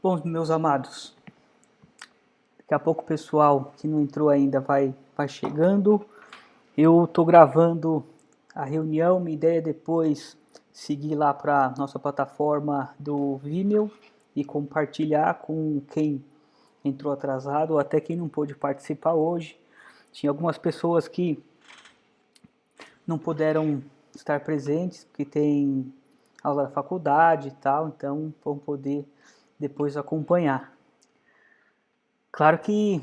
Bom, meus amados, daqui a pouco o pessoal que não entrou ainda vai chegando. Eu estou gravando a reunião, minha ideia é depois seguir lá para a nossa plataforma do Vimeo e compartilhar com quem entrou atrasado ou até quem não pôde participar hoje. Tinha algumas pessoas que não puderam estar presentes, porque tem aula da faculdade e tal, então vão poder depois acompanhar. Claro que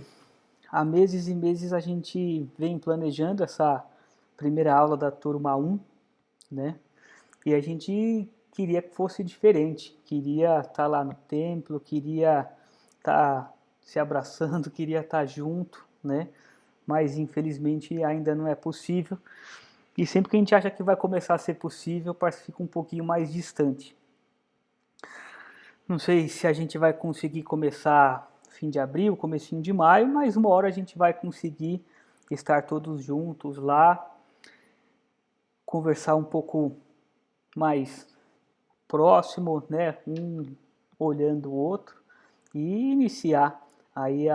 há meses e meses a gente vem planejando essa primeira aula da turma 1, né? E a gente queria que fosse diferente, queria estar lá no templo, queria estar se abraçando, queria estar junto, né? Mas infelizmente ainda não é possível. E sempre que a gente acha que vai começar a ser possível, parece que fica um pouquinho mais distante. Não sei se a gente vai conseguir começar fim de abril, comecinho de maio, mas uma hora a gente vai conseguir estar todos juntos lá, conversar um pouco mais próximo, né, um olhando o outro e iniciar aí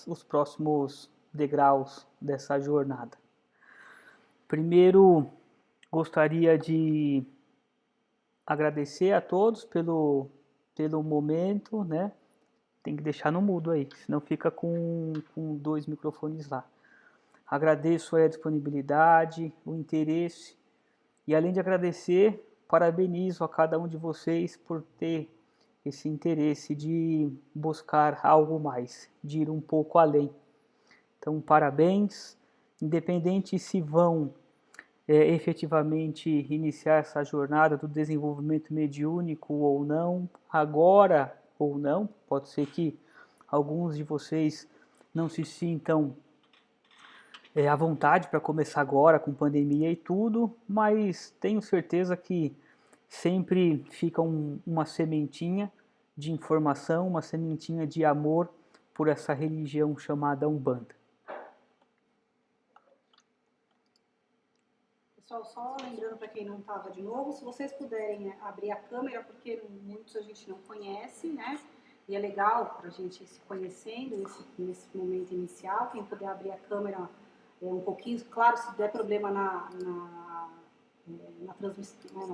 os próximos degraus dessa jornada. Primeiro, gostaria de agradecer a todos pelo momento, né? Tem que deixar no mudo aí, senão fica com 2 microfones lá. Agradeço a disponibilidade, o interesse e além de agradecer, parabenizo a cada um de vocês por ter esse interesse de buscar algo mais, de ir um pouco além. Então, parabéns, independente se vão efetivamente iniciar essa jornada do desenvolvimento mediúnico ou não, agora ou não, pode ser que alguns de vocês não se sintam à vontade para começar agora com pandemia e tudo, mas tenho certeza que sempre fica uma sementinha de informação, uma sementinha de amor por essa religião chamada Umbanda. Pessoal, só lembrando para quem não estava de novo, se vocês puderem abrir a câmera, porque muitos a gente não conhece, né? E é legal para a gente ir se conhecendo nesse momento inicial. Quem puder abrir a câmera um pouquinho, claro, se der problema na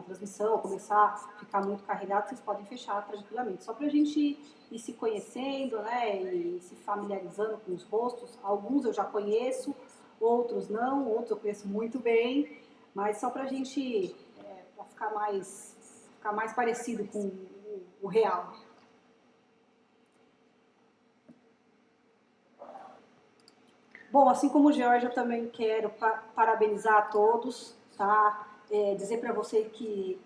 transmissão, começar a ficar muito carregado, vocês podem fechar tranquilamente. Só para a gente ir se conhecendo, né? E se familiarizando com os rostos. Alguns eu já conheço, outros não, outros eu conheço muito bem. Mas só para a gente pra ficar mais parecido com o real. Bom, assim como o George, eu também quero parabenizar a todos, tá? Dizer para você que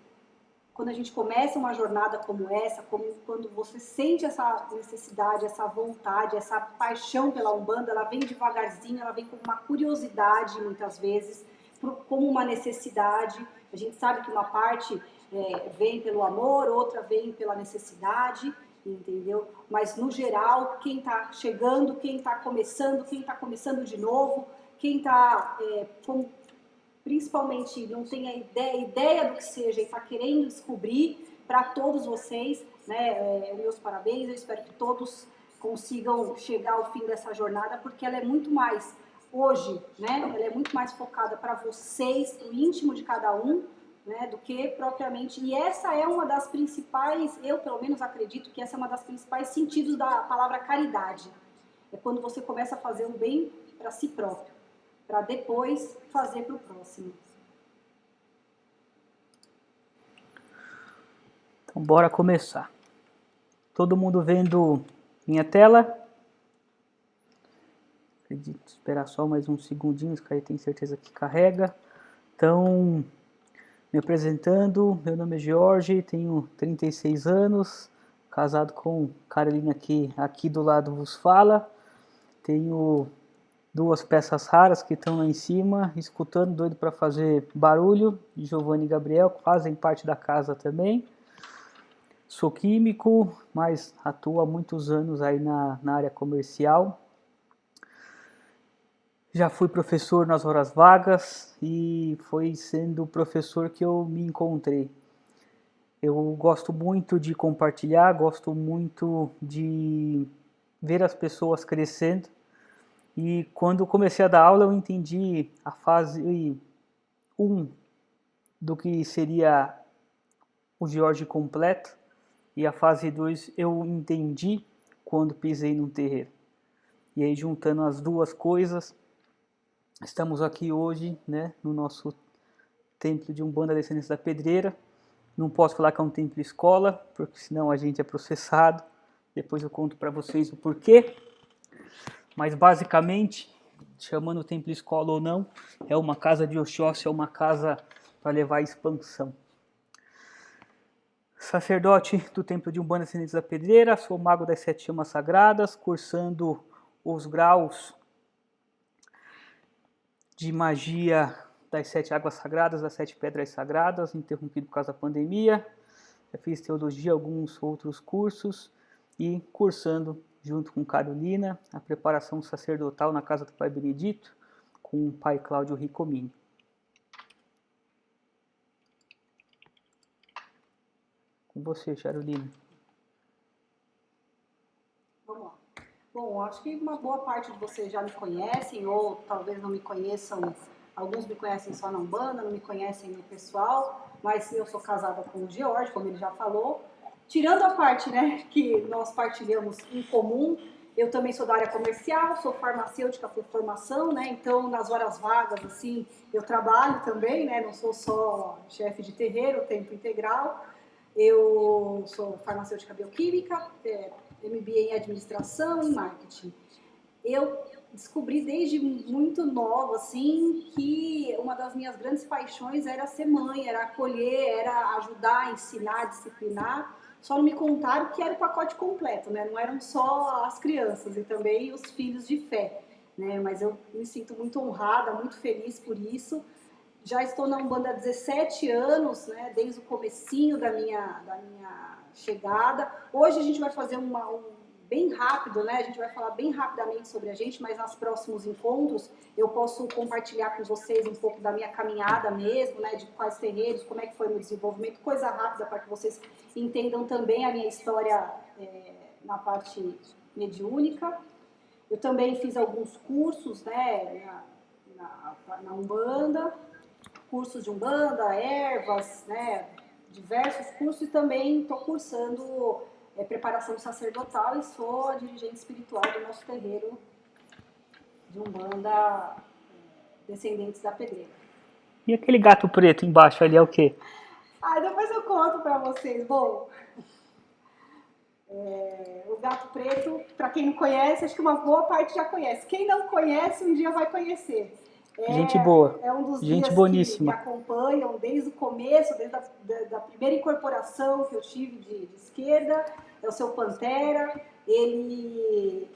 quando a gente começa uma jornada como essa, quando você sente essa necessidade, essa vontade, essa paixão pela Umbanda, ela vem devagarzinho, ela vem com uma curiosidade muitas vezes, como uma necessidade. A gente sabe que uma parte vem pelo amor, outra vem pela necessidade, entendeu? Mas no geral, quem está chegando, quem está começando de novo, quem está principalmente não tem a ideia do que seja e está querendo descobrir, para todos vocês, né, meus parabéns, eu espero que todos consigam chegar ao fim dessa jornada, porque ela é muito mais, hoje, né, ela é muito mais focada para vocês, para o íntimo de cada um, né, do que propriamente, e essa é uma das principais, eu pelo menos acredito que essa é uma das principais sentidos da palavra caridade, é quando você começa a fazer o bem para si próprio, para depois fazer para o próximo. Então, bora começar. Todo mundo vendo minha tela? Acredito esperar só mais uns segundinhos, que aí tem certeza que carrega. Então, me apresentando, meu nome é Jorge, tenho 36 anos, casado com Carolina que aqui do lado vos fala. Tenho 2 peças raras que estão lá em cima, escutando, doido para fazer barulho. Giovanni e Gabriel fazem parte da casa também. Sou químico, mas atuo há muitos anos aí na área comercial. Já fui professor nas horas vagas e foi sendo professor que eu me encontrei. Eu gosto muito de compartilhar, gosto muito de ver as pessoas crescendo. E quando comecei a dar aula, eu entendi a fase 1 do que seria o George completo. E a fase 2 eu entendi quando pisei num terreiro. E aí, juntando as duas coisas, estamos aqui hoje, né, no nosso templo de Umbanda Descendentes da Pedreira. Não posso falar que é um templo escola, porque senão a gente é processado. Depois eu conto para vocês o porquê. Mas basicamente, chamando o templo escola ou não, é uma casa de Oxóssi, é uma casa para levar expansão. Sacerdote do templo de Umbanda Descendentes da Pedreira, sou mago das 7 chamas sagradas, cursando os graus de magia das 7 águas sagradas, das 7 pedras sagradas, interrompido por causa da pandemia. Já fiz teologia, alguns outros cursos e cursando junto com Carolina a preparação sacerdotal na casa do Pai Benedito com o Pai Cláudio Ricomini. Com você, Carolina. Vamos lá. Bom, acho que uma boa parte de vocês já me conhecem, ou talvez não me conheçam, alguns me conhecem só na Umbanda, não me conhecem no pessoal, mas eu sou casada com o George, como ele já falou. Tirando a parte, né, que nós partilhamos em comum, eu também sou da área comercial, sou farmacêutica por formação, né, então nas horas vagas, assim, eu trabalho também, né, não sou só chefe de terreiro, tempo integral. Eu sou farmacêutica bioquímica, MBA em administração e marketing. Eu descobri desde muito nova, assim, que uma das minhas grandes paixões era ser mãe, era acolher, era ajudar, ensinar, disciplinar. Só não me contaram que era o pacote completo, né? Não eram só as crianças e também os filhos de fé, né? Mas eu me sinto muito honrada, muito feliz por isso. Já estou na Umbanda há 17 anos, né, desde o comecinho da minha chegada. Hoje a gente vai fazer bem rápido, né, a gente vai falar bem rapidamente sobre a gente, mas nos próximos encontros eu posso compartilhar com vocês um pouco da minha caminhada mesmo, né, de quais terreiros, como é que foi o meu desenvolvimento, coisa rápida para que vocês entendam também a minha história na parte mediúnica. Eu também fiz alguns cursos, né, na Umbanda, cursos de Umbanda, ervas, né, diversos cursos, e também estou cursando preparação sacerdotal e sou a dirigente espiritual do nosso terreiro de Umbanda Descendentes da Pedreira. E aquele gato preto embaixo ali é o quê? Depois eu conto para vocês. Bom, o gato preto, para quem não conhece, acho que uma boa parte já conhece. Quem não conhece, um dia vai conhecer. Gente boa, é um dos gente guias boníssima. que me acompanham desde o começo, desde da primeira incorporação que eu tive de esquerda. É o seu Pantera, ele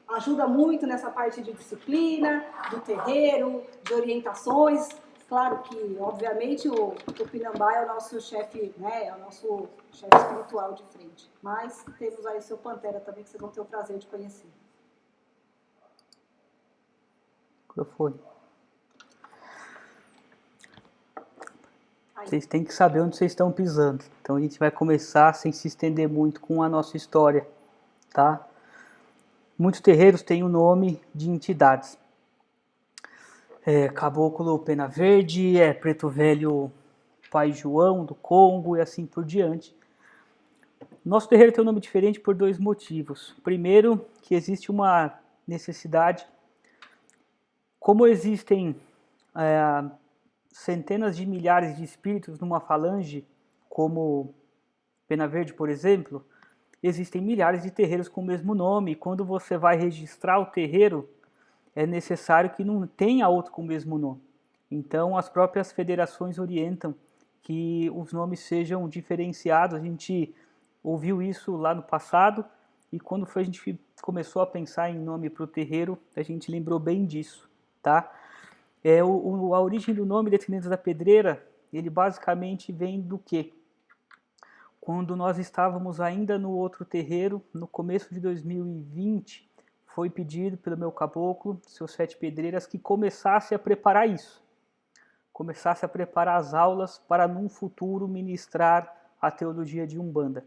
ajuda muito nessa parte de disciplina, do terreiro, de orientações. Claro que, obviamente, o Tupinambá é o nosso chefe, né, é o nosso chefe espiritual de frente. Mas temos aí o seu Pantera também, que vocês vão ter o prazer de conhecer. Microfone. Vocês têm que saber onde vocês estão pisando. Então a gente vai começar sem se estender muito com a nossa história, tá? Muitos terreiros têm o nome de entidades. Caboclo Pena Verde, Preto Velho Pai João do Congo e assim por diante. Nosso terreiro tem um nome diferente por 2 motivos. Primeiro, que existe uma necessidade. Como existem centenas de milhares de espíritos numa falange, como Pena Verde, por exemplo, existem milhares de terreiros com o mesmo nome. E quando você vai registrar o terreiro, é necessário que não tenha outro com o mesmo nome. Então, as próprias federações orientam que os nomes sejam diferenciados. A gente ouviu isso lá no passado e quando a gente começou a pensar em nome para o terreiro, a gente lembrou bem disso, tá? A origem do nome Descendentes da Pedreira, ele basicamente vem do quê? Quando nós estávamos ainda no outro terreiro, no começo de 2020, foi pedido pelo meu caboclo, seus 7 pedreiras, que começasse a preparar isso. Começasse a preparar as aulas para, num futuro, ministrar a teologia de Umbanda.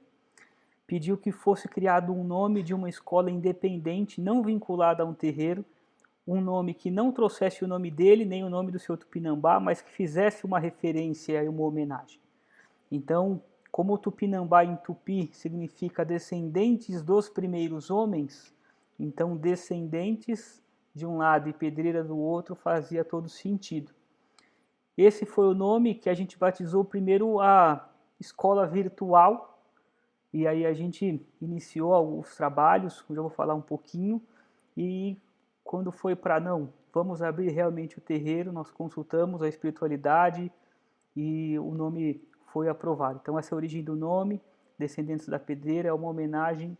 Pediu que fosse criado um nome de uma escola independente, não vinculada a um terreiro, um nome que não trouxesse o nome dele, nem o nome do seu Tupinambá, mas que fizesse uma referência e uma homenagem. Então, como o Tupinambá em Tupi significa descendentes dos primeiros homens, então descendentes de um lado e pedreira do outro fazia todo sentido. Esse foi o nome que a gente batizou primeiro a escola virtual, e aí a gente iniciou os trabalhos, já vou falar um pouquinho, e quando foi para não, vamos abrir realmente o terreiro, nós consultamos a espiritualidade e o nome foi aprovado. Então essa é a origem do nome, Descendentes da Pedreira, é uma homenagem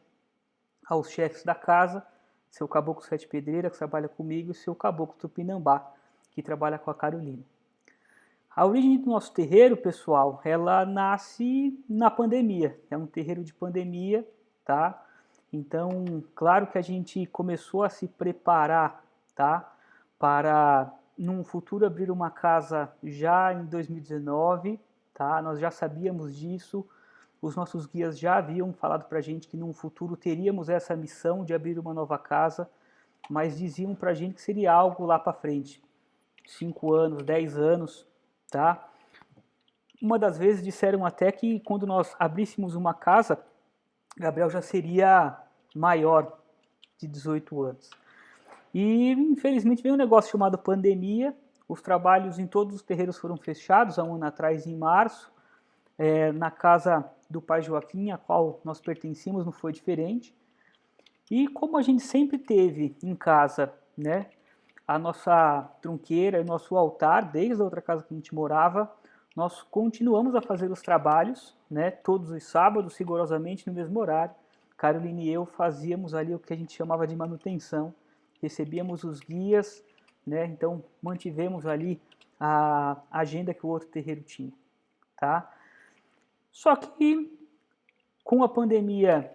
aos chefes da casa, seu Caboclo Sete Pedreira, que trabalha comigo, e seu Caboclo Tupinambá, que trabalha com a Carolina. A origem do nosso terreiro, pessoal, ela nasce na pandemia. É um terreiro de pandemia, tá? Então, claro que a gente começou a se preparar, tá? Para, num futuro, abrir uma casa já em 2019, tá? Nós já sabíamos disso. Os nossos guias já haviam falado para a gente que num futuro teríamos essa missão de abrir uma nova casa, mas diziam para a gente que seria algo lá para frente, 5 anos, 10 anos, tá? Uma das vezes disseram até que quando nós abríssemos uma casa, Gabriel já seria maior de 18 anos. E infelizmente veio um negócio chamado pandemia, os trabalhos em todos os terreiros foram fechados há um ano atrás, em março. Na casa do pai Joaquim, a qual nós pertencíamos, não foi diferente. E como a gente sempre teve em casa, né, a nossa trunqueira e nosso altar, desde a outra casa que a gente morava, nós continuamos a fazer os trabalhos, né, todos os sábados, rigorosamente no mesmo horário. Carolina e eu fazíamos ali o que a gente chamava de manutenção, recebíamos os guias, né, então mantivemos ali a agenda que o outro terreiro tinha, tá? Só que com a pandemia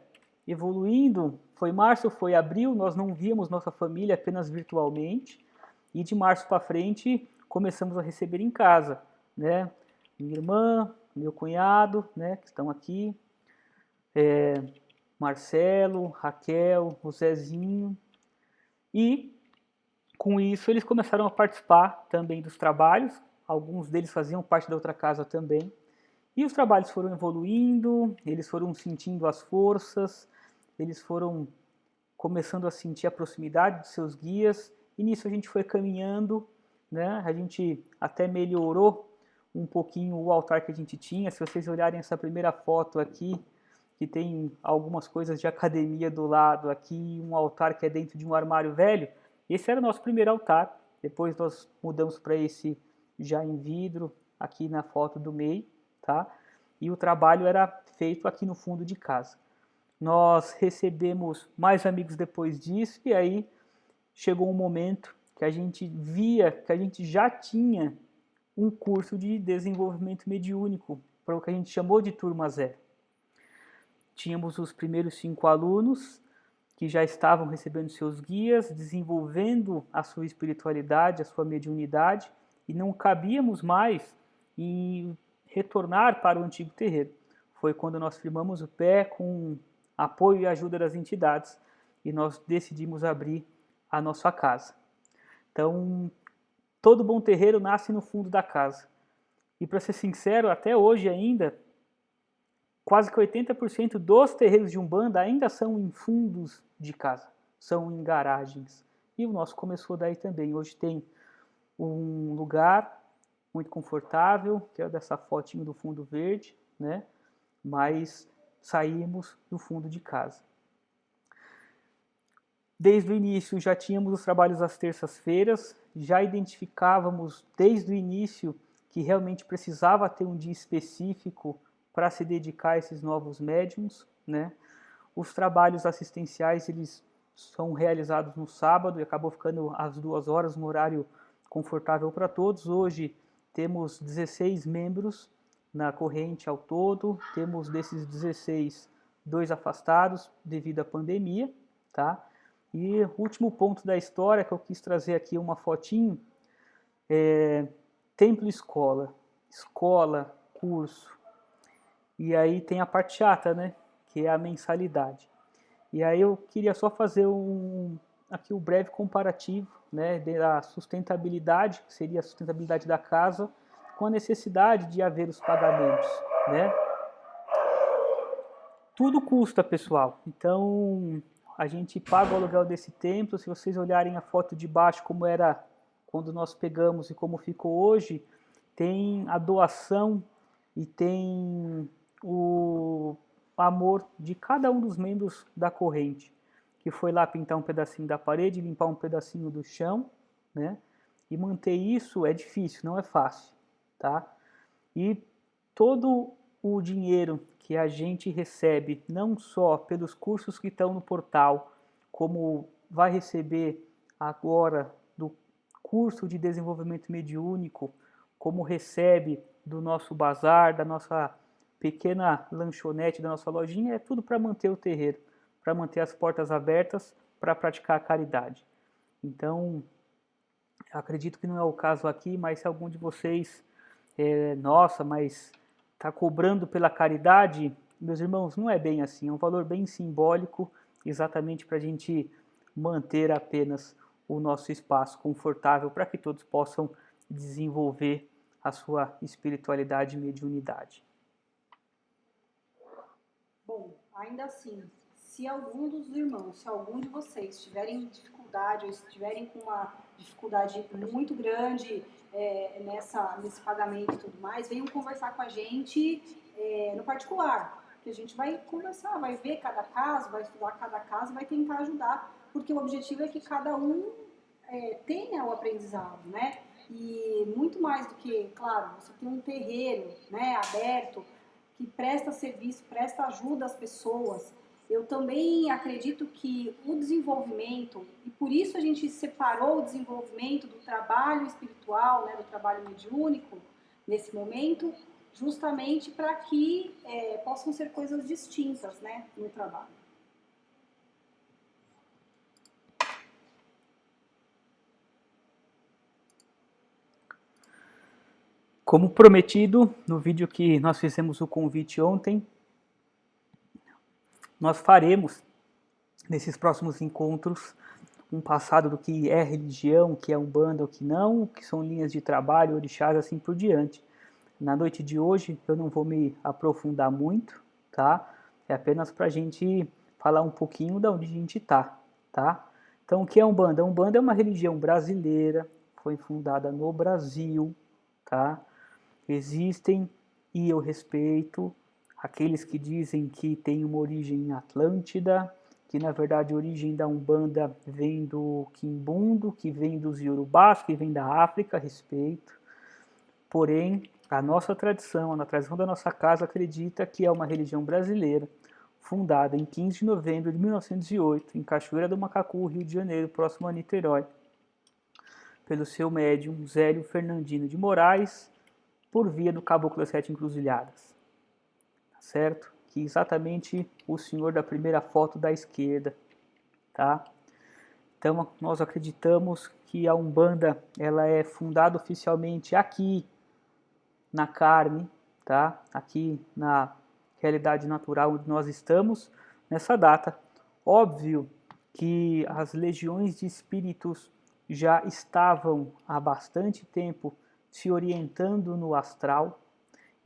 evoluindo, foi março, foi abril, nós não víamos nossa família apenas virtualmente, e de março para frente começamos a receber em casa, né? Minha irmã, meu cunhado, né, que estão aqui, Marcelo, Raquel, o Zezinho, e com isso eles começaram a participar também dos trabalhos, alguns deles faziam parte da outra casa também, e os trabalhos foram evoluindo, eles foram sentindo as forças, eles foram começando a sentir a proximidade de seus guias, e nisso a gente foi caminhando, né? A gente até melhorou um pouquinho o altar que a gente tinha. Se vocês olharem essa primeira foto aqui, que tem algumas coisas de academia do lado aqui, um altar que é dentro de um armário velho, esse era o nosso primeiro altar, depois nós mudamos para esse já em vidro, aqui na foto do meio, tá? E o trabalho era feito aqui no fundo de casa. Nós recebemos mais amigos depois disso, e aí chegou um momento que a gente via que a gente já tinha um curso de desenvolvimento mediúnico, para o que a gente chamou de turma zero. Tínhamos os primeiros 5 alunos que já estavam recebendo seus guias, desenvolvendo a sua espiritualidade, a sua mediunidade, e não cabíamos mais em retornar para o antigo terreiro. Foi quando nós firmamos o pé com apoio e ajuda das entidades e nós decidimos abrir a nossa casa. Então, todo bom terreiro nasce no fundo da casa. E para ser sincero, até hoje ainda, quase que 80% dos terreiros de Umbanda ainda são em fundos de casa, são em garagens. E o nosso começou daí também. Hoje tem um lugar muito confortável, que é dessa fotinho do fundo verde, né? Mas saímos do fundo de casa. Desde o início já tínhamos os trabalhos às terças-feiras, já identificávamos desde o início que realmente precisava ter um dia específico para se dedicar a esses novos médiums, né? Os trabalhos assistenciais eles são realizados no sábado e acabou ficando às 2 horas, um horário confortável para todos. Hoje temos 16 membros na corrente ao todo, temos desses 16, 2 afastados devido à pandemia, tá? E o último ponto da história que eu quis trazer aqui uma fotinho templo escola, escola, curso. E aí tem a parte chata, né? Que é a mensalidade. E aí eu queria só fazer aqui um breve comparativo, né, da sustentabilidade, que seria a sustentabilidade da casa, com a necessidade de haver os pagamentos, né? Tudo custa, pessoal. Então, a gente paga o aluguel desse templo. Se vocês olharem a foto de baixo, como era quando nós pegamos e como ficou hoje, tem a doação e tem o amor de cada um dos membros da corrente, que foi lá pintar um pedacinho da parede, limpar um pedacinho do chão, né? E manter isso é difícil, não é fácil, tá? E todo o dinheiro que a gente recebe, não só pelos cursos que estão no portal, como vai receber agora do curso de desenvolvimento mediúnico, como recebe do nosso bazar, da nossa pequena lanchonete, da nossa lojinha, é tudo para manter o terreiro, para manter as portas abertas, para praticar a caridade. Então, acredito que não é o caso aqui, mas se algum de vocês, nossa, mas está cobrando pela caridade, meus irmãos, não é bem assim, é um valor bem simbólico, exatamente para a gente manter apenas o nosso espaço confortável para que todos possam desenvolver a sua espiritualidade e mediunidade. Bom, ainda assim, se algum dos irmãos, se algum de vocês tiverem dificuldade ou estiverem com uma dificuldade muito grande nesse pagamento e tudo mais, venham conversar com a gente no particular, que a gente vai conversar, vai ver cada caso, vai estudar cada caso, vai tentar ajudar, porque o objetivo é que cada um tenha o aprendizado, né? E muito mais do que, claro, você tem um terreiro, né, aberto, que presta serviço, presta ajuda às pessoas. Eu também acredito que o desenvolvimento, e por isso a gente separou o desenvolvimento do trabalho espiritual, né, do trabalho mediúnico, nesse momento, justamente para que possam ser coisas distintas, né, no trabalho. Como prometido, no vídeo que nós fizemos o convite ontem, nós faremos, nesses próximos encontros, um passado do que é religião, o que é umbanda, o que não, o que são linhas de trabalho, orixás, assim por diante. Na noite de hoje eu não vou me aprofundar muito, tá? É apenas para a gente falar um pouquinho de onde a gente está, tá? Então, o que é Umbanda? A Umbanda é uma religião brasileira, foi fundada no Brasil, tá? Existem, e eu respeito, aqueles que dizem que tem uma origem atlântida, que na verdade a origem da Umbanda vem do Quimbundo, que vem dos Yorubás, que vem da África, respeito. Porém, a nossa tradição, a tradição da nossa casa acredita que é uma religião brasileira, fundada em 15 de novembro de 1908, em Cachoeira do Macacu, Rio de Janeiro, próximo a Niterói, pelo seu médium Zélio Fernandino de Moraes, por via do Caboclo das Sete Encruzilhadas. Tá certo? Que exatamente o senhor da primeira foto da esquerda, tá? Então, nós acreditamos que a Umbanda ela é fundada oficialmente aqui na carne, tá? Aqui na realidade natural onde nós estamos nessa data. Óbvio que as legiões de espíritos já estavam há bastante tempo se orientando no astral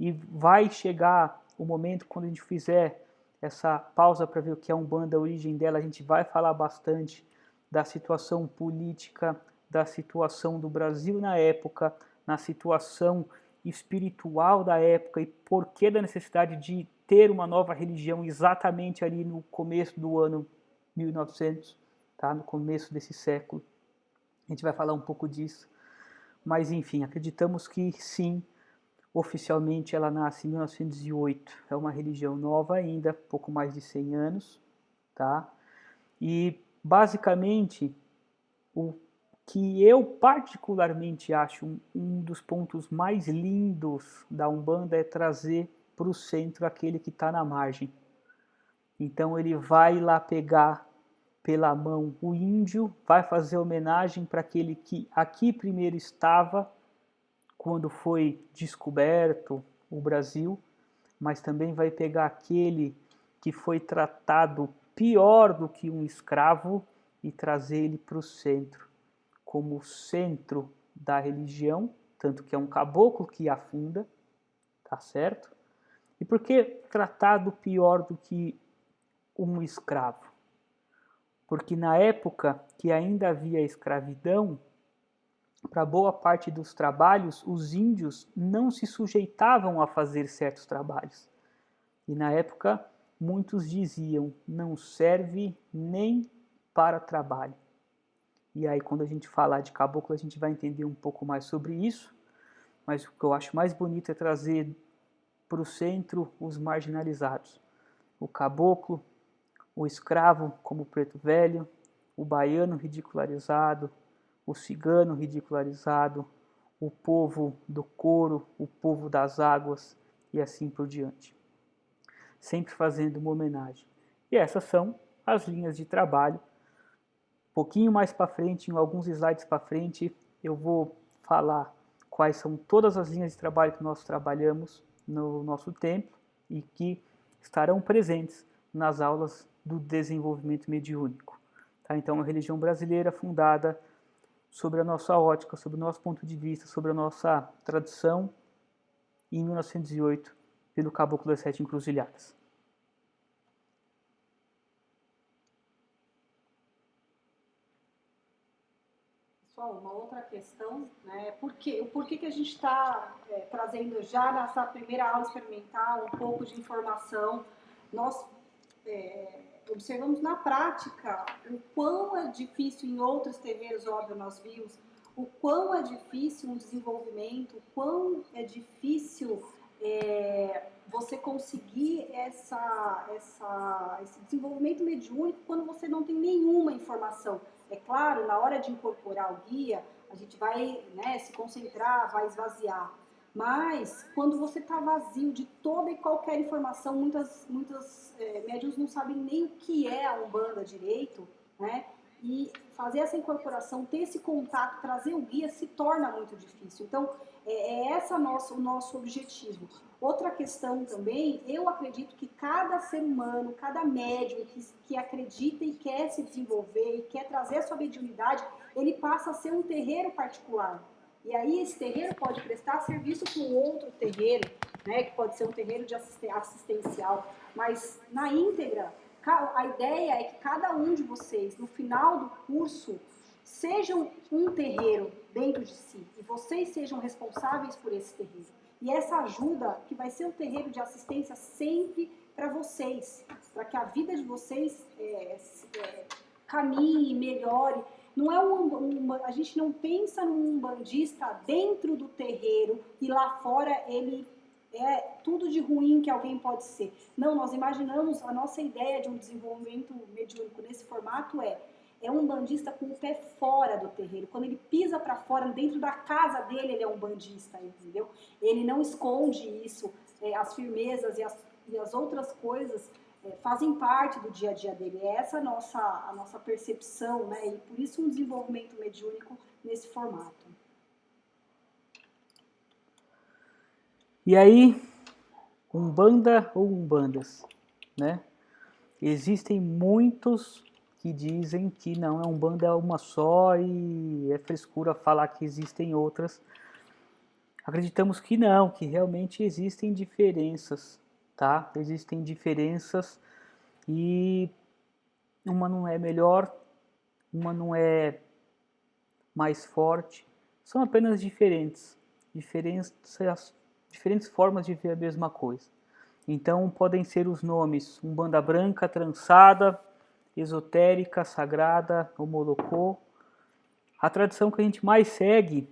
e vai chegar o momento quando a gente fizer essa pausa para ver o que é a Umbanda, a origem dela, a gente vai falar bastante da situação política, da situação do Brasil na época, na situação espiritual da época e por que da necessidade de ter uma nova religião exatamente ali no começo do ano 1900, tá? No começo desse século. A gente vai falar um pouco disso. Mas enfim, acreditamos que sim, oficialmente ela nasce em 1908. É uma religião nova ainda, pouco mais de 100 anos, tá? E basicamente o que eu particularmente acho um dos pontos mais lindos da Umbanda é trazer para o centro aquele que está na margem. Então ele vai lá pegar pela mão o índio, vai fazer homenagem para aquele que aqui primeiro estava, quando foi descoberto o Brasil, mas também vai pegar aquele que foi tratado pior do que um escravo e trazer ele para o centro, como centro da religião, tanto que é um caboclo que afunda, tá certo? E por que tratado pior do que um escravo? Porque na época que ainda havia escravidão, para boa parte dos trabalhos, os índios não se sujeitavam a fazer certos trabalhos. E na época, muitos diziam, não serve nem para trabalho. E aí, quando a gente falar de caboclo, a gente vai entender um pouco mais sobre isso. Mas o que eu acho mais bonito é trazer para o centro os marginalizados. O caboclo, o escravo como o preto velho, o baiano ridicularizado, o cigano ridicularizado, o povo do couro, o povo das águas e assim por diante. Sempre fazendo uma homenagem. E essas são as linhas de trabalho. Um pouquinho mais para frente, em alguns slides para frente, eu vou falar quais são todas as linhas de trabalho que nós trabalhamos no nosso templo e que estarão presentes nas aulas do desenvolvimento mediúnico. Tá? Então, a religião brasileira fundada sobre a nossa ótica, sobre o nosso ponto de vista, sobre a nossa tradição, em 1908, pelo Caboclo das Sete Encruzilhadas. Pessoal, uma outra questão, né, por que a gente está trazendo já nessa primeira aula experimental um pouco de informação? Nós observamos na prática o quão é difícil em outros terreiros, óbvio, nós vimos, o quão é difícil um desenvolvimento, o quão é difícil você conseguir esse desenvolvimento mediúnico quando você não tem nenhuma informação. É claro, na hora de incorporar o guia, a gente vai, né, se concentrar, vai esvaziar. Mas, quando você está vazio de toda e qualquer informação, muitas médiuns não sabem nem o que é a Umbanda direito, né? E fazer essa incorporação, ter esse contato, trazer o guia, se torna muito difícil. Então, esse o nosso objetivo. Outra questão também, eu acredito que cada ser humano, cada médium que acredita e quer se desenvolver e quer trazer a sua mediunidade, ele passa a ser um terreiro particular. E aí esse terreiro pode prestar serviço para um outro terreiro, né, que pode ser um terreiro de assistencial, mas na íntegra, a ideia é que cada um de vocês, no final do curso, sejam um terreiro dentro de si, e vocês sejam responsáveis por esse terreiro. E essa ajuda, que vai ser um terreiro de assistência sempre para vocês, para que a vida de vocês caminhe, melhore. Não é a gente não pensa num umbandista dentro do terreiro e lá fora ele é tudo de ruim que alguém pode ser. Não, nós imaginamos, a nossa ideia de um desenvolvimento mediúnico nesse formato é um bandista com o pé fora do terreiro. Quando ele pisa para fora, dentro da casa dele, ele é um bandista, entendeu? Ele não esconde isso, as firmezas e as outras coisas fazem parte do dia a dia dele. É essa a nossa percepção, né? E por isso um desenvolvimento mediúnico nesse formato. E aí, Umbanda ou Umbandas, né? Existem muitos que dizem que não, a Umbanda é uma só e é frescura falar que existem outras. Acreditamos que não, que realmente existem diferenças, tá? Existem diferenças e uma não é melhor, uma não é mais forte, são apenas diferentes formas de ver a mesma coisa. Então podem ser os nomes Umbanda branca, trançada, esotérica, sagrada, homolocô. A tradição que a gente mais segue,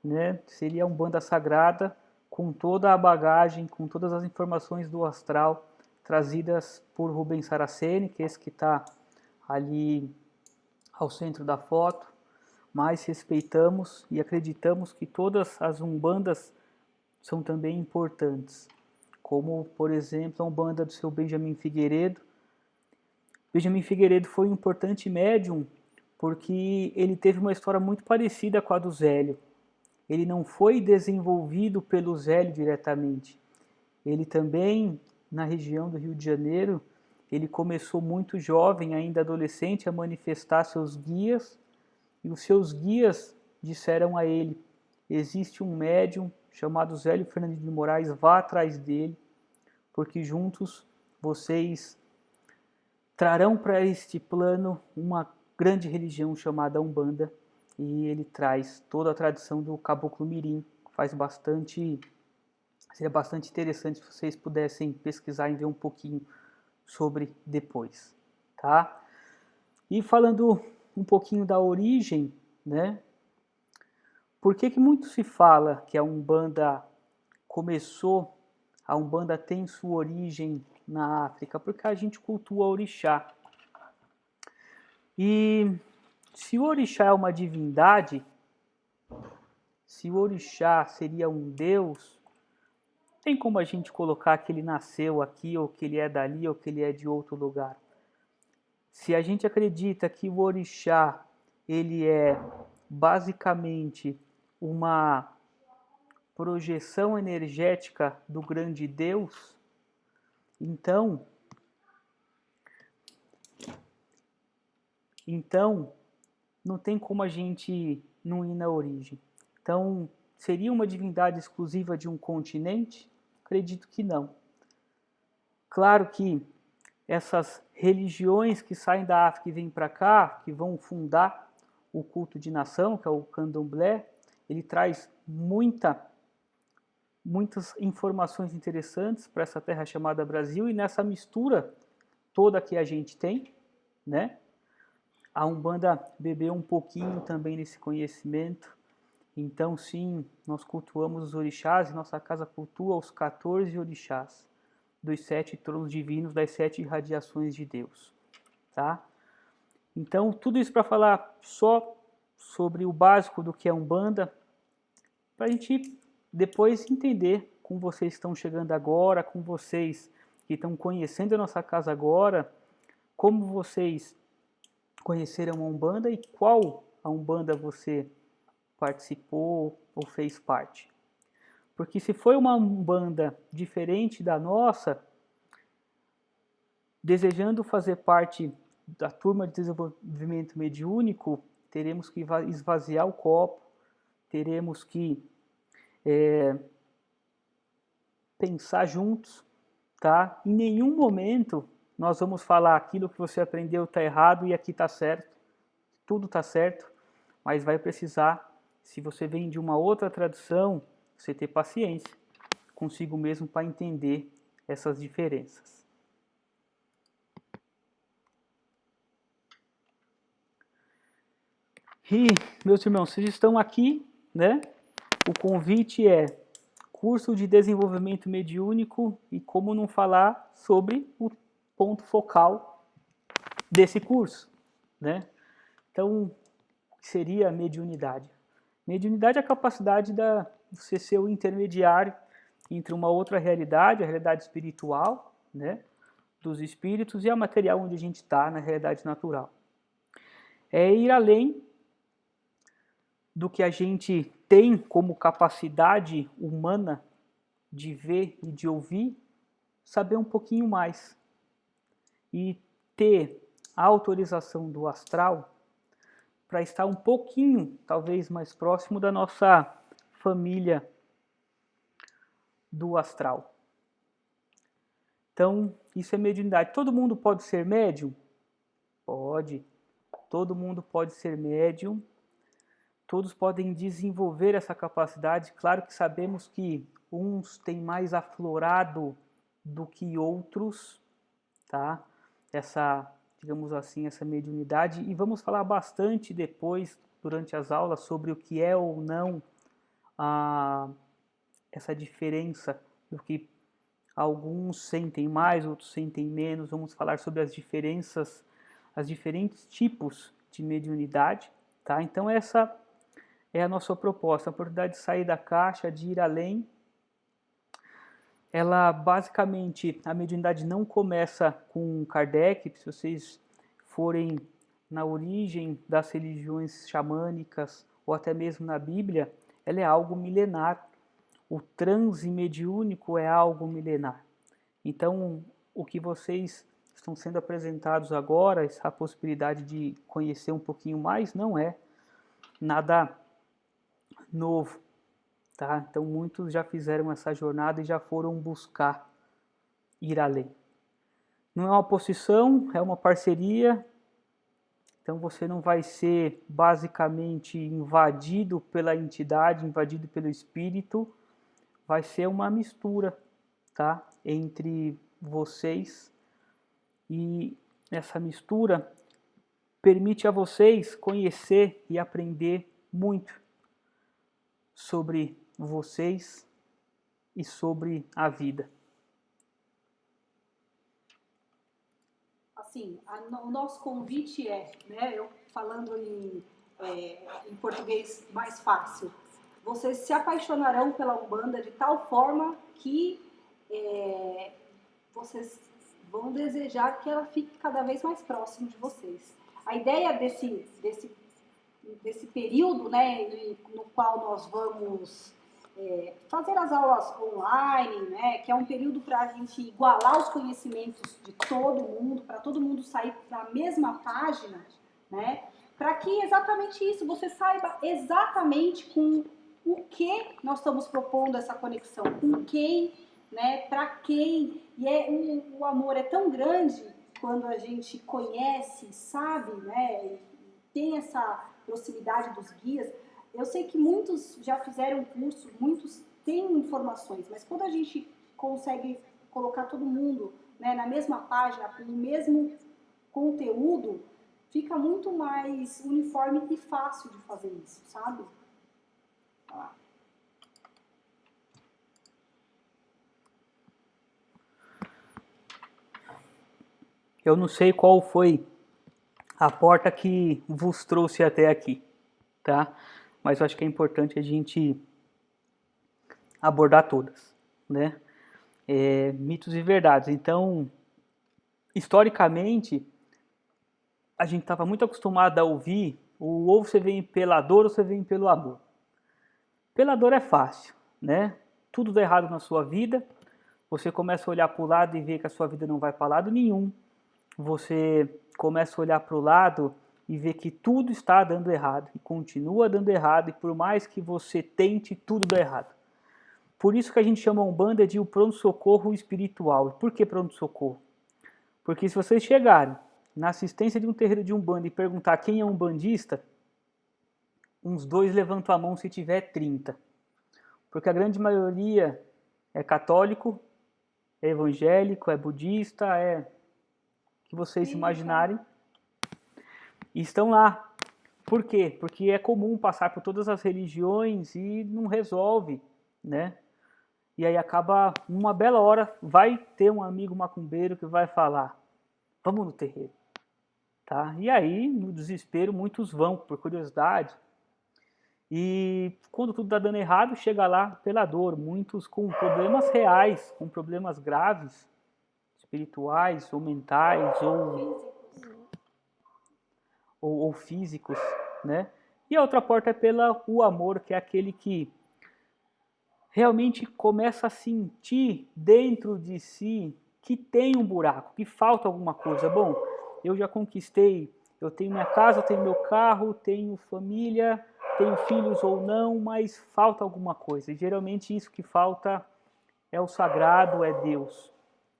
né, seria a Umbanda sagrada, com toda a bagagem, com todas as informações do astral trazidas por Rubens Saraceni, que é esse que está ali ao centro da foto. Mas respeitamos e acreditamos que todas as umbandas são também importantes, como, por exemplo, a Umbanda do seu Benjamin Figueiredo. Benjamin Figueiredo foi um importante médium porque ele teve uma história muito parecida com a do Zélio. Ele não foi desenvolvido pelo Zélio diretamente. ele também, na região do Rio de Janeiro, ele começou muito jovem, ainda adolescente, a manifestar seus guias, e os seus guias disseram a ele: existe um médium chamado Zélio Fernandes de Moraes, vá atrás dele, porque juntos vocês trarão para este plano uma grande religião chamada Umbanda, e ele traz toda a tradição do Caboclo Mirim. Seria bastante interessante se vocês pudessem pesquisar e ver um pouquinho sobre depois, tá? E falando um pouquinho da origem, né? Por que muito se fala que a Umbanda tem sua origem na África? Porque a gente cultua orixá. E se o orixá é uma divindade, se o orixá seria um deus, tem como a gente colocar que ele nasceu aqui, ou que ele é dali, ou que ele é de outro lugar. Se a gente acredita que o orixá, ele é basicamente uma projeção energética do grande Deus, então não tem como a gente não ir na origem. Então, seria uma divindade exclusiva de um continente? Acredito que não. Claro que essas religiões que saem da África e vêm para cá, que vão fundar o culto de nação, que é o candomblé, ele traz muitas informações interessantes para essa terra chamada Brasil, e nessa mistura toda que a gente tem, né? A Umbanda bebeu um pouquinho também nesse conhecimento. Então, sim, nós cultuamos os orixás, e nossa casa cultua os 14 orixás dos 7 tronos divinos, das 7 irradiações de Deus, tá? Então, tudo isso para falar só sobre o básico do que é Umbanda, para a gente depois entender, com vocês que estão chegando agora, com vocês que estão conhecendo a nossa casa agora, como vocês conheceram a Umbanda e qual a Umbanda você participou ou fez parte. Porque se foi uma Umbanda diferente da nossa, desejando fazer parte da turma de desenvolvimento mediúnico, teremos que esvaziar o copo, teremos que pensar juntos, tá? Em nenhum momento nós vamos falar aquilo que você aprendeu está errado e aqui está certo, tudo está certo, mas vai precisar, se você vem de uma outra tradição, você ter paciência consigo mesmo para entender essas diferenças. E, meus irmãos, vocês estão aqui, né? O convite é curso de desenvolvimento mediúnico, e como não falar sobre o ponto focal desse curso, né? Então, o que seria a mediunidade? Mediunidade é a capacidade de você ser o intermediário entre uma outra realidade, a realidade espiritual, né, dos espíritos, e a material onde a gente está, na realidade natural. É ir além do que a gente tem como capacidade humana de ver e de ouvir, saber um pouquinho mais. E ter a autorização do astral para estar um pouquinho, talvez, mais próximo da nossa família do astral. Então, isso é mediunidade. Todo mundo pode ser médium? Pode. Todo mundo pode ser médium. Todos podem desenvolver essa capacidade. Claro que sabemos que uns têm mais aflorado do que outros, tá? Essa, digamos assim, essa mediunidade. E vamos falar bastante depois, durante as aulas, sobre o que é ou não essa diferença do que alguns sentem mais, outros sentem menos. Vamos falar sobre as diferenças, os diferentes tipos de mediunidade, tá? Então essa é a nossa proposta, a oportunidade de sair da caixa, de ir além. Ela, basicamente, a mediunidade não começa com Kardec. Se vocês forem na origem das religiões xamânicas, ou até mesmo na Bíblia, ela é algo milenar. o transe mediúnico é algo milenar. Então, o que vocês estão sendo apresentados agora, essa possibilidade de conhecer um pouquinho mais, não é nada novo, tá? Então, muitos já fizeram essa jornada e já foram buscar ir além. Não é uma posição, é uma parceria. Então você não vai ser basicamente invadido pela entidade, invadido pelo espírito. Vai ser uma mistura, tá? Entre vocês. E essa mistura permite a vocês conhecer e aprender muito sobre vocês e sobre a vida. Assim, o nosso convite né, eu falando em português mais fácil, vocês se apaixonarão pela Umbanda de tal forma que vocês vão desejar que ela fique cada vez mais próximo de vocês. A ideia desse período, né, no qual nós vamos fazer as aulas online, né, que é um período para a gente igualar os conhecimentos de todo mundo, para todo mundo sair da mesma página, né, para que exatamente isso, você saiba exatamente com o que nós estamos propondo essa conexão, com quem, né, para quem, e o amor é tão grande quando a gente conhece, sabe, né, tem essa proximidade dos guias. Eu sei que muitos já fizeram curso, muitos têm informações, mas quando a gente consegue colocar todo mundo, né, na mesma página, com o mesmo conteúdo, fica muito mais uniforme e fácil de fazer isso, sabe? Eu não sei qual foi a porta que vos trouxe até aqui, tá? Mas eu acho que é importante a gente abordar todas, né? Mitos e verdades. Então, historicamente, a gente estava muito acostumado a ouvir ou você vem pela dor ou você vem pelo amor. Pela dor é fácil, né? Tudo dá errado na sua vida, você começa a olhar para o lado e ver que a sua vida não vai para lado nenhum. Você começa a olhar para o lado e ver que tudo está dando errado e continua dando errado, e por mais que você tente, tudo dá errado. Por isso que a gente chama a Umbanda de o pronto-socorro espiritual. E por que pronto-socorro? Porque se vocês chegarem na assistência de um terreiro de Umbanda e perguntar quem é um umbandista, uns 2 levantam a mão se tiver 30. Porque a grande maioria é católico, é evangélico, é budista, é que vocês imaginarem, e estão lá. Por quê? Porque é comum passar por todas as religiões e não resolve, né? E aí acaba, uma bela hora, vai ter um amigo macumbeiro que vai falar, vamos no terreiro, tá? E aí, no desespero, muitos vão por curiosidade. E quando tudo está dando errado, chega lá pela dor, muitos com problemas reais, com problemas graves, espirituais ou mentais ou físicos, né? E a outra porta é o amor, que é aquele que realmente começa a sentir dentro de si que tem um buraco, que falta alguma coisa. Bom, eu já conquistei, eu tenho minha casa, eu tenho meu carro, tenho família, tenho filhos ou não, mas falta alguma coisa. E geralmente isso que falta é o sagrado, é Deus.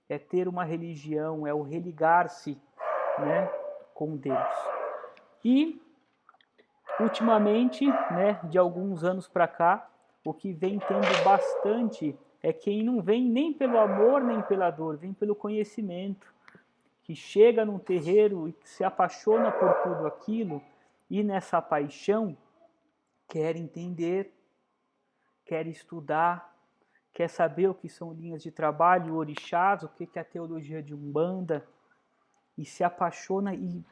É ter uma religião, é o religar-se, né, com Deus. E, ultimamente, né, de alguns anos para cá, o que vem tendo bastante é quem não vem nem pelo amor nem pela dor, vem pelo conhecimento, que chega num terreiro e se apaixona por tudo aquilo, e nessa paixão quer entender, quer estudar, quer saber o que são linhas de trabalho, orixás, o que é a teologia de Umbanda, e se apaixona e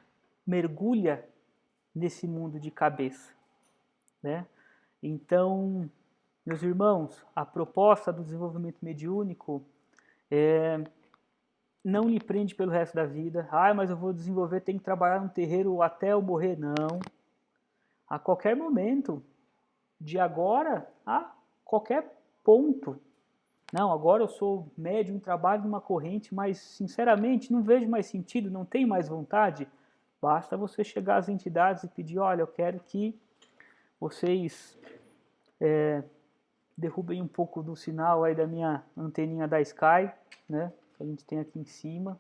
mergulha nesse mundo de cabeça, né? Então, meus irmãos, a proposta do desenvolvimento mediúnico não lhe prende pelo resto da vida. Mas eu vou desenvolver, tenho que trabalhar no terreiro até eu morrer. Não. A qualquer momento, de agora a qualquer ponto. Não, agora eu sou médium, trabalho numa corrente, mas sinceramente não vejo mais sentido, não tenho mais vontade. Basta você chegar às entidades e pedir, olha, eu quero que vocês derrubem um pouco do sinal aí da minha anteninha da Sky, né? Que a gente tem aqui em cima,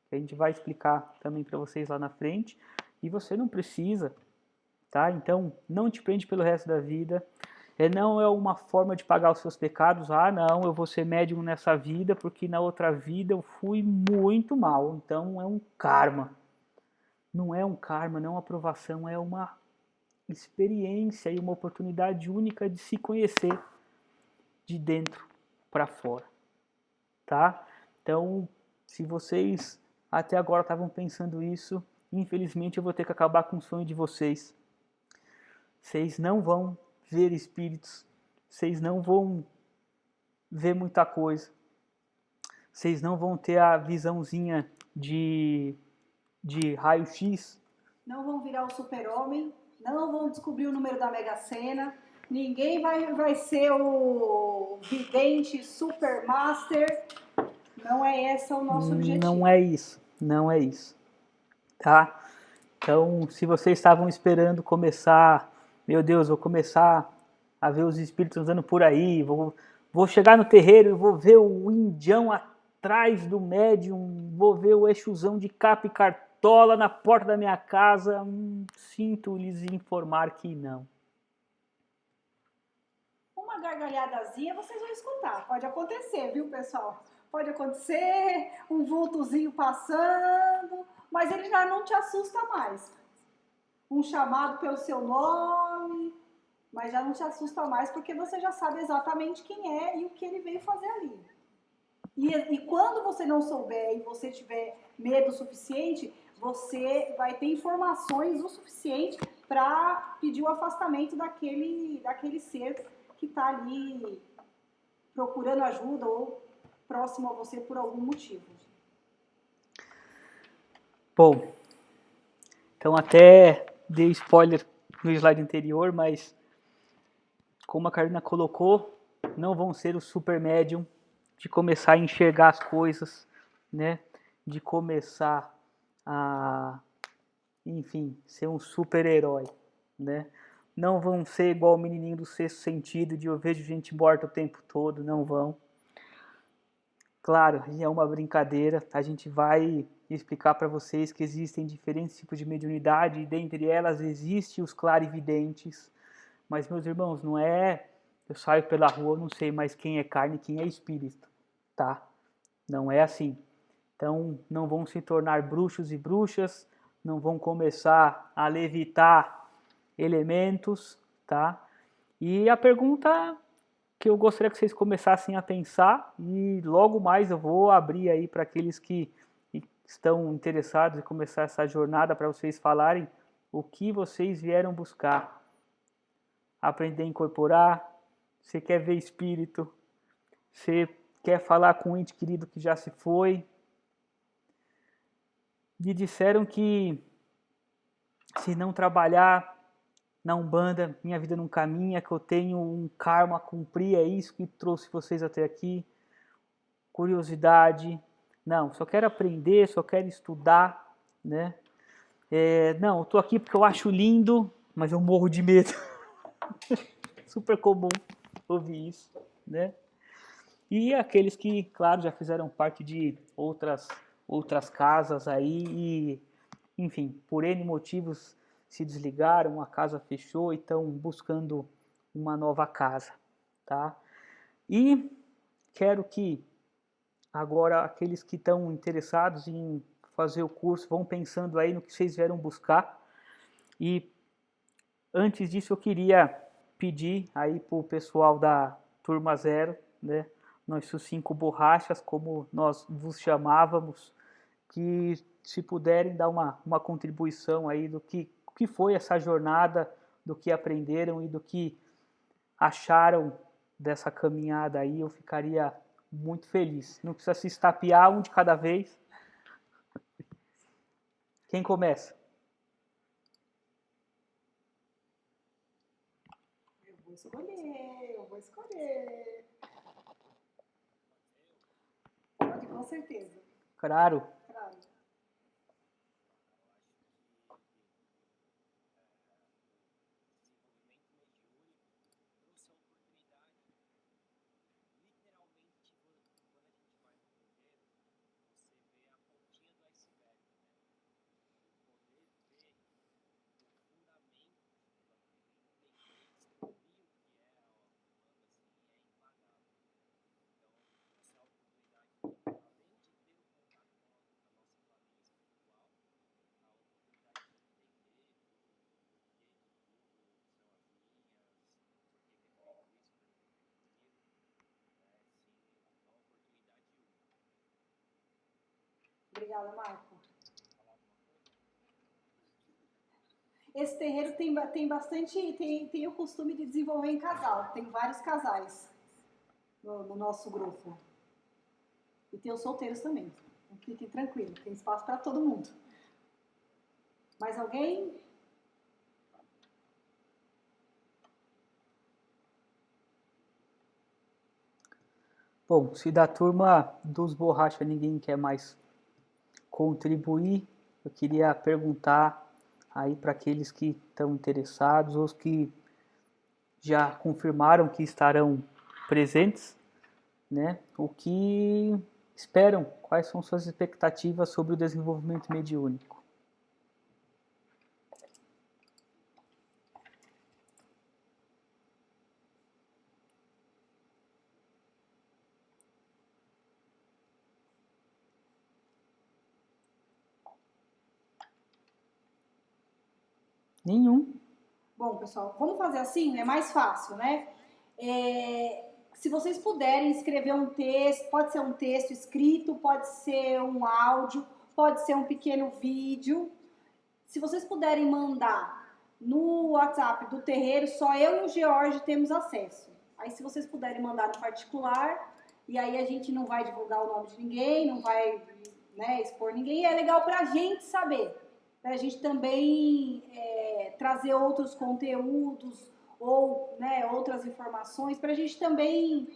que a gente vai explicar também para vocês lá na frente. E você não precisa, tá? Então, não te prende pelo resto da vida. Não é uma forma de pagar os seus pecados. Ah, não, eu vou ser médium nessa vida porque na outra vida eu fui muito mal. Então, é um karma. Não é um karma, não é uma aprovação, é uma experiência e uma oportunidade única de se conhecer de dentro para fora, tá? Então, se vocês até agora estavam pensando isso, infelizmente eu vou ter que acabar com o sonho de vocês. Vocês não vão ver espíritos, vocês não vão ver muita coisa, vocês não vão ter a visãozinha de raio-x. Não vão virar o super-homem, não vão descobrir o número da Mega Sena, ninguém vai ser o vidente supermaster. Não é esse o nosso objetivo. Não é isso, não é isso, tá? Então, se vocês estavam esperando começar, meu Deus, vou começar a ver os espíritos andando por aí, vou chegar no terreiro e vou ver o indião atrás do médium, vou ver o Exuzão de capa e cartola na porta da minha casa, sinto lhes informar que não. Uma gargalhadazinha vocês vão escutar, pode acontecer, viu, pessoal? Pode acontecer, um vultozinho passando, mas ele já não te assusta mais. Um chamado pelo seu nome, mas já não te assusta mais porque você já sabe exatamente quem é e o que ele veio fazer ali. E quando você não souber e você tiver medo o suficiente, você vai ter informações o suficiente para pedir o afastamento daquele ser que está ali procurando ajuda ou próximo a você por algum motivo. Bom, então até dei spoiler no slide anterior, mas como a Karina colocou, não vão ser o super médium de começar a enxergar as coisas, né? De começar a, enfim, ser um super-herói, né? Não vão ser igual o menininho do Sexto Sentido, de eu vejo gente morta o tempo todo, não vão. Claro, é uma brincadeira, a gente vai explicar para vocês que existem diferentes tipos de mediunidade, e dentre elas existem os clarividentes, mas meus irmãos, não é eu saio pela rua, não sei mais quem é carne e quem é espírito, tá? Não é assim. Então, não vão se tornar bruxos e bruxas, não vão começar a levitar elementos, tá? E a pergunta que eu gostaria que vocês começassem a pensar, e logo mais eu vou abrir aí para aqueles que estão interessados em começar essa jornada, para vocês falarem o que vocês vieram buscar. Aprender a incorporar, você quer ver espírito, você quer falar com um ente querido que já se foi. Me disseram que se não trabalhar na Umbanda, minha vida não caminha, que eu tenho um karma a cumprir, é isso que trouxe vocês até aqui. Curiosidade, não, só quero aprender, só quero estudar, né? Não, eu tô aqui porque eu acho lindo, mas eu morro de medo. Super comum ouvir isso, né? E aqueles que, claro, já fizeram parte de outras casas aí e, enfim, por N motivos se desligaram, a casa fechou e estão buscando uma nova casa, tá? E quero que agora aqueles que estão interessados em fazer o curso vão pensando aí no que vocês vieram buscar. E antes disso eu queria pedir aí para o pessoal da turma 0, né? Nós 5 borrachas, como nós vos chamávamos, que se puderem dar uma contribuição aí do que foi essa jornada, do que aprenderam e do que acharam dessa caminhada aí, eu ficaria muito feliz. Não precisa se estapear, um de cada vez. Quem começa? Eu vou escolher. certeza. Claro. Claro. Obrigada, Marco. Esse terreiro tem bastante, tem o costume de desenvolver em casal. Tem vários casais no nosso grupo. E tem os solteiros também. Então, fiquem tranquilos, tem espaço para todo mundo. Mais alguém? Bom, se da turma dos borracha ninguém quer mais contribuir, eu queria perguntar aí para aqueles que estão interessados, ou os que já confirmaram que estarão presentes, né? O que esperam, quais são suas expectativas sobre o desenvolvimento mediúnico? Nenhum. Bom, pessoal, vamos fazer assim, é mais fácil, né? Se vocês puderem escrever um texto, pode ser um texto escrito, pode ser um áudio, pode ser um pequeno vídeo. Se vocês puderem mandar no WhatsApp do terreiro, só eu e o George temos acesso. Aí se vocês puderem mandar no particular, e aí a gente não vai divulgar o nome de ninguém, não vai, né, expor ninguém, é legal pra gente saber. Para a gente também trazer outros conteúdos ou, né, outras informações, para a gente também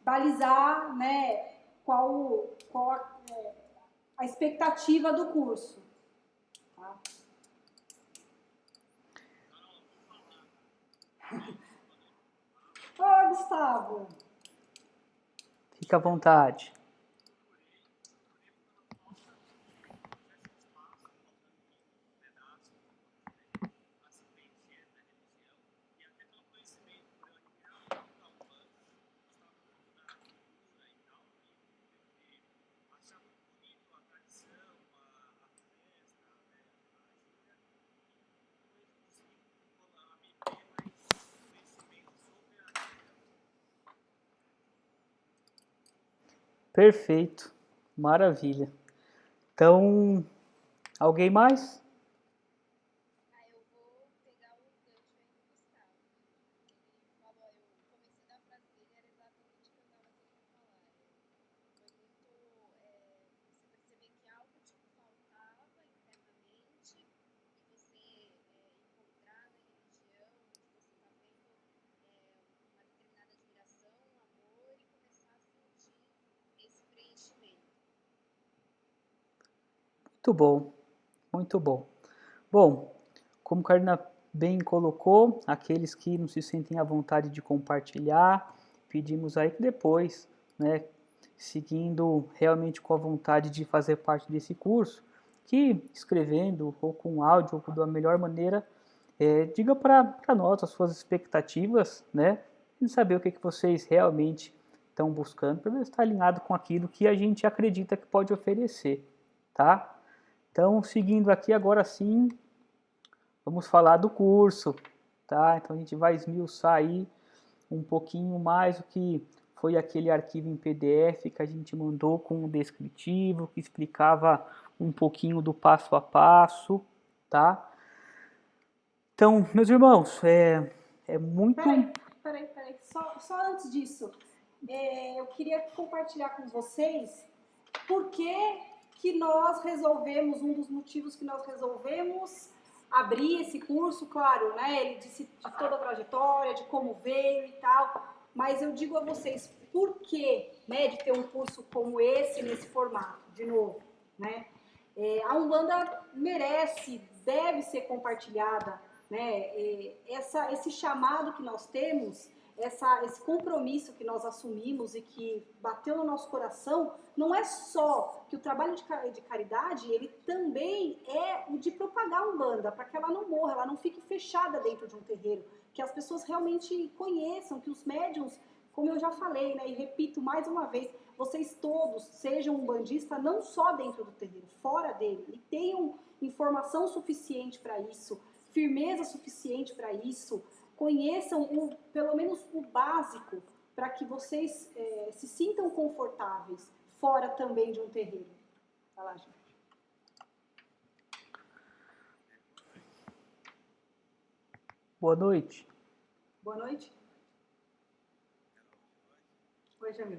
balizar, né, qual a expectativa do curso. Tá? Oi, Gustavo. Fica à vontade. Perfeito, maravilha. Então, alguém mais? Eu vou pegar o gancho aí do Gustavo. Ele falou, o começo da frase dele era exatamente o que eu estava querendo falar. Foi muito você perceber que algo te faltava internamente e você encontrar na religião, onde você está vendo uma determinada admiração, um amor e começar a sentir esse preenchimento. Muito bom, muito bom. Bom, como a Karina bem colocou, aqueles que não se sentem à vontade de compartilhar, pedimos aí que depois, né, seguindo realmente com a vontade de fazer parte desse curso, que escrevendo ou com áudio ou da melhor maneira, diga para nós as suas expectativas, né, e saber o que vocês realmente estão buscando, para ver se está alinhado com aquilo que a gente acredita que pode oferecer, tá? Então, seguindo aqui agora sim, vamos falar do curso, tá? Então a gente vai esmiuçar aí um pouquinho mais o que foi aquele arquivo em PDF que a gente mandou com um descritivo, que explicava um pouquinho do passo a passo, tá? Então, meus irmãos, é muito... Peraí. Só antes disso, eu queria compartilhar com vocês por que nós resolvemos, um dos motivos que nós resolvemos abrir esse curso, claro, né? Ele disse de toda a trajetória, de como veio e tal, mas eu digo a vocês por que né, de ter um curso como esse, nesse formato, de novo, né? A Umbanda merece, deve ser compartilhada, né? Esse chamado que nós temos, esse compromisso que nós assumimos e que bateu no nosso coração, não é só que o trabalho de caridade, ele também é o de propagar a Umbanda, para que ela não morra, ela não fique fechada dentro de um terreiro, que as pessoas realmente conheçam, que os médiuns, como eu já falei, né, e repito mais uma vez, vocês todos sejam umbandistas não só dentro do terreiro, fora dele, e tenham informação suficiente para isso, firmeza suficiente para isso, conheçam pelo menos o básico para que vocês se sintam confortáveis fora também de um terreiro. Vai lá, gente. Boa noite. Boa noite. Oi, Jamil.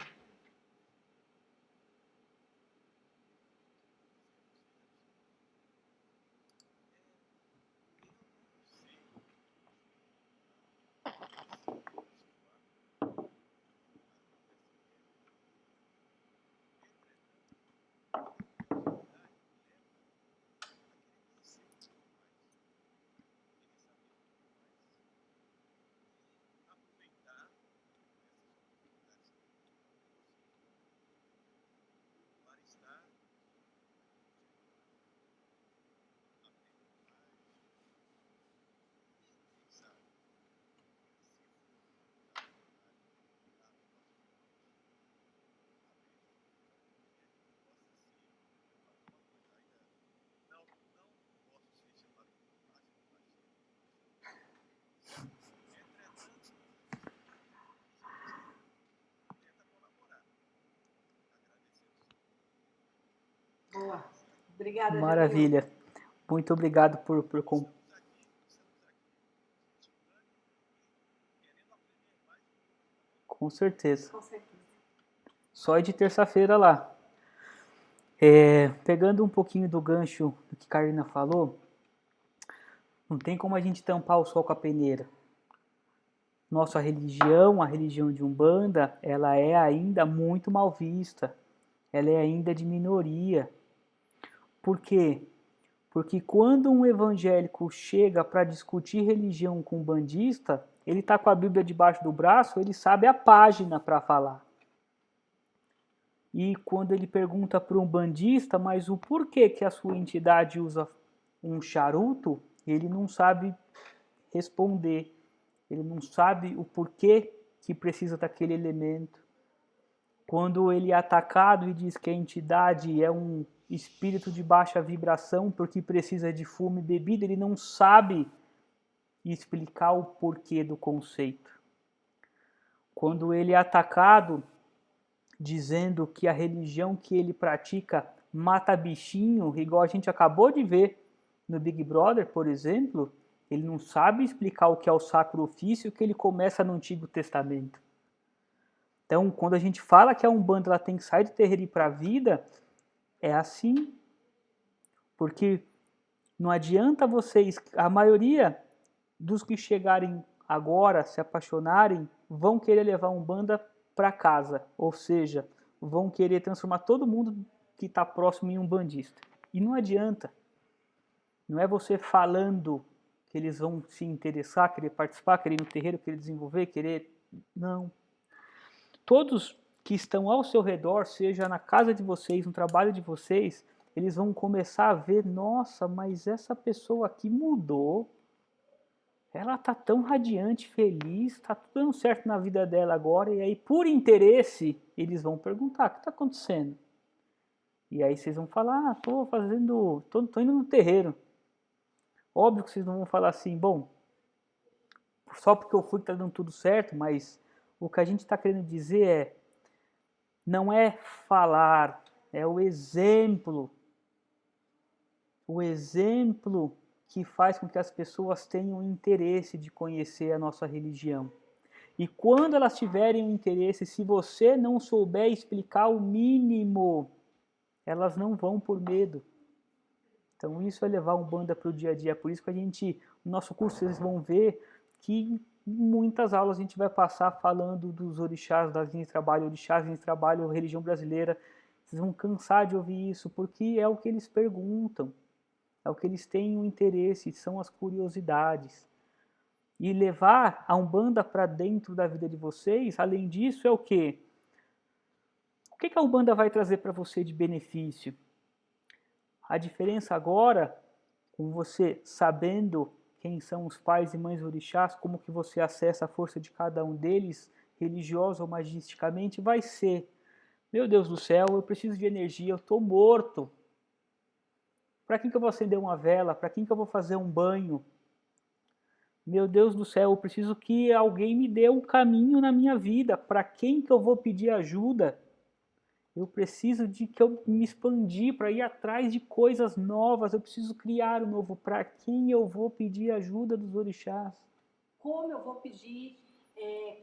Boa. Obrigada, Maravilha. Jamil. Muito obrigado por Com certeza. Com certeza. Só de terça-feira lá. Pegando um pouquinho do gancho do que a Karina falou, não tem como a gente tampar o sol com a peneira. Nossa religião, a religião de Umbanda, ela é ainda muito mal vista. Ela é ainda de minoria. Por quê? Porque quando um evangélico chega para discutir religião com um bandista, ele está com a Bíblia debaixo do braço, ele sabe a página para falar. E quando ele pergunta para um bandista, mas o porquê que a sua entidade usa um charuto, ele não sabe responder. Ele não sabe o porquê que precisa daquele elemento. Quando ele é atacado e diz que a entidade é um espírito de baixa vibração porque precisa de fumo e bebida, ele não sabe explicar o porquê do conceito. Quando ele é atacado dizendo que a religião que ele pratica mata bichinho, igual a gente acabou de ver no Big Brother, por exemplo, ele não sabe explicar o que é o sacro ofício que ele começa no Antigo Testamento. Então, quando a gente fala que a Umbanda ela tem que sair do terreiro e ir para a vida, é assim. Porque não adianta vocês, a maioria dos que chegarem agora, se apaixonarem, vão querer levar a Umbanda para casa. Ou seja, vão querer transformar todo mundo que está próximo em umbandista. E não adianta. Não é você falando que eles vão se interessar, querer participar, querer ir no terreiro, querer desenvolver, querer... Não. Todos que estão ao seu redor, seja na casa de vocês, no trabalho de vocês, eles vão começar a ver, nossa, mas essa pessoa aqui mudou, ela tá tão radiante, feliz, tá tudo dando certo na vida dela agora, e aí por interesse, eles vão perguntar, o que está acontecendo? E aí vocês vão falar, tô indo no terreiro. Óbvio que vocês não vão falar assim, bom, só porque eu fui que tá dando tudo certo, mas o que a gente está querendo dizer é, não é falar, é o exemplo. O exemplo que faz com que as pessoas tenham interesse de conhecer a nossa religião. E quando elas tiverem um interesse, se você não souber explicar o mínimo, elas não vão por medo. Então isso é levar a Umbanda para o dia a dia. Por isso que no nosso curso vocês vão ver que muitas aulas a gente vai passar falando dos orixás, das linhas de trabalho, orixás, linhas de trabalho, religião brasileira. Vocês vão cansar de ouvir isso, porque é o que eles perguntam, é o que eles têm o interesse, são as curiosidades. E levar a Umbanda para dentro da vida de vocês, além disso, é o quê? O que a Umbanda vai trazer para você de benefício? A diferença agora, com você sabendo quem são os pais e mães orixás, como que você acessa a força de cada um deles, religiosa ou magisticamente, vai ser: meu Deus do céu, eu preciso de energia, eu estou morto. Para quem que eu vou acender uma vela? Para quem que eu vou fazer um banho? Meu Deus do céu, eu preciso que alguém me dê um caminho na minha vida. Para quem que eu vou pedir ajuda? Eu preciso de que eu me expandir para ir atrás de coisas novas. Eu preciso criar um novo. Para quem eu vou pedir ajuda dos orixás? Como eu vou pedir,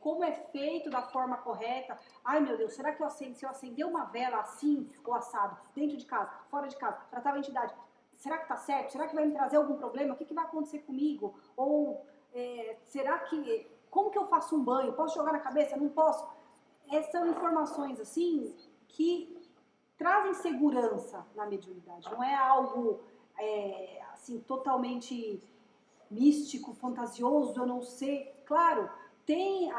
como é feito da forma correta. Ai meu Deus, será que se eu acender uma vela assim, ou assado, dentro de casa, fora de casa, para tal entidade, será que tá certo? Será que vai me trazer algum problema? O que vai acontecer comigo? Ou será que, como que eu faço um banho? Posso jogar na cabeça? Não posso? São informações assim que trazem segurança na mediunidade. Não é algo assim totalmente místico, fantasioso, eu não sei. Claro, tem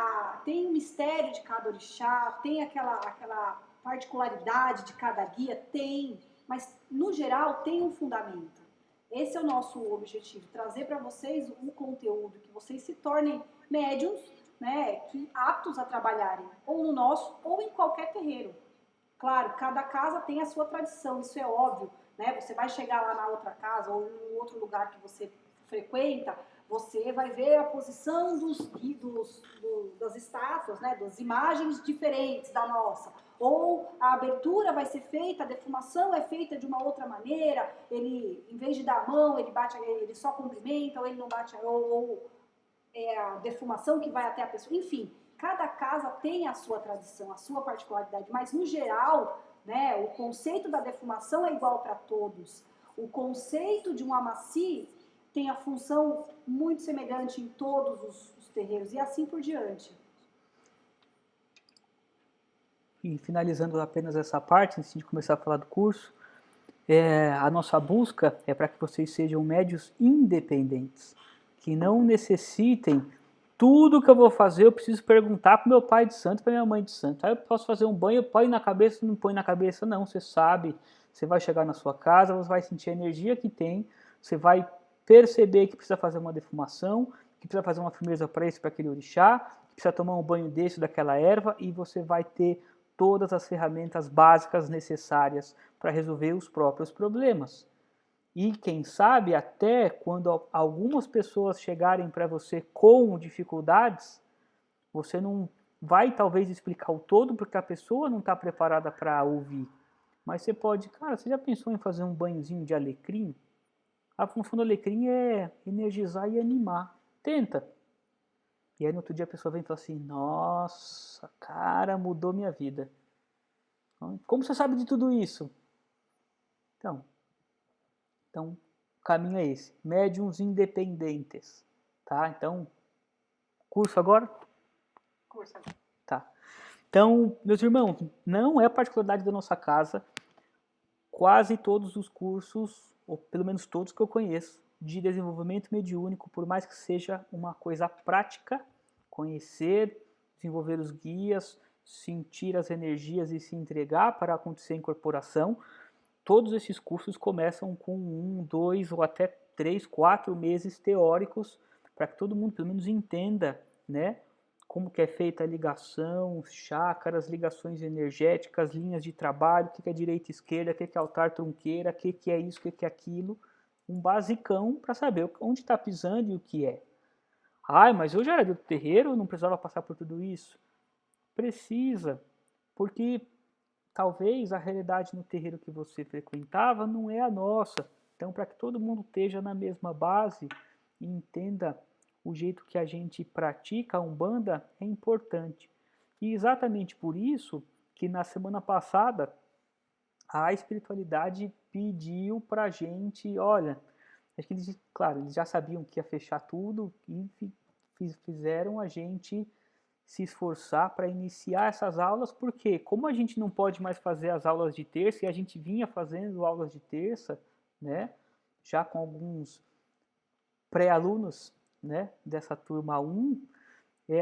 o mistério de cada orixá, tem aquela particularidade de cada guia, tem, mas no geral tem um fundamento. Esse é o nosso objetivo, trazer para vocês um conteúdo que vocês se tornem médiums, né, que aptos a trabalharem ou no nosso ou em qualquer terreiro. Claro, cada casa tem a sua tradição, isso é óbvio, né? Você vai chegar lá na outra casa ou em outro lugar que você frequenta, você vai ver a posição das estátuas, né? Das imagens diferentes da nossa. Ou a abertura vai ser feita, a defumação é feita de uma outra maneira, ele, em vez de dar a mão, ele só cumprimenta, ou ele não bate, ou é a defumação que vai até a pessoa, enfim. Cada casa tem a sua tradição, a sua particularidade, mas no geral, né, o conceito da defumação é igual para todos. O conceito de um amaci tem a função muito semelhante em todos os terreiros e assim por diante. E finalizando apenas essa parte, antes de começar a falar do curso, a nossa busca é para que vocês sejam médios independentes, que não necessitem tudo que eu vou fazer, eu preciso perguntar para o meu pai de santo, para minha mãe de santo. Aí eu posso fazer um banho, põe na cabeça, não põe na cabeça, não. Você sabe, você vai chegar na sua casa, você vai sentir a energia que tem, você vai perceber que precisa fazer uma defumação, que precisa fazer uma firmeza para isso, para aquele orixá, que precisa tomar um banho desse, daquela erva, e você vai ter todas as ferramentas básicas necessárias para resolver os próprios problemas. E quem sabe até quando algumas pessoas chegarem para você com dificuldades, você não vai talvez explicar o todo porque a pessoa não está preparada para ouvir. Mas você pode, cara, você já pensou em fazer um banhozinho de alecrim? A função do alecrim é energizar e animar. Tenta. E aí no outro dia a pessoa vem e fala assim, nossa, cara, mudou minha vida. Como você sabe de tudo isso? Então, o caminho é esse, médiums independentes, tá? Então, curso agora? Curso agora. Tá. Então, meus irmãos, não é particularidade da nossa casa, quase todos os cursos, ou pelo menos todos que eu conheço, de desenvolvimento mediúnico, por mais que seja uma coisa prática, conhecer, desenvolver os guias, sentir as energias e se entregar para acontecer a incorporação, todos esses cursos começam com 1, 2 ou até 3, 4 meses teóricos para que todo mundo pelo menos entenda, né, como que é feita a ligação, chácaras, ligações energéticas, linhas de trabalho, o que é direita e esquerda, o que é altar trunqueira, o que é isso, o que é aquilo, um basicão para saber onde está pisando e o que é. Ai, mas eu já era do terreiro, não precisava passar por tudo isso? Precisa, porque talvez a realidade no terreiro que você frequentava não é a nossa. Então, para que todo mundo esteja na mesma base e entenda o jeito que a gente pratica a Umbanda, é importante. E exatamente por isso que na semana passada a espiritualidade pediu para a gente, olha, acho que eles, claro, eles já sabiam que ia fechar tudo e fizeram a gente se esforçar para iniciar essas aulas, porque como a gente não pode mais fazer as aulas de terça, e a gente vinha fazendo aulas de terça, né, já com alguns pré-alunos, né, dessa turma 1,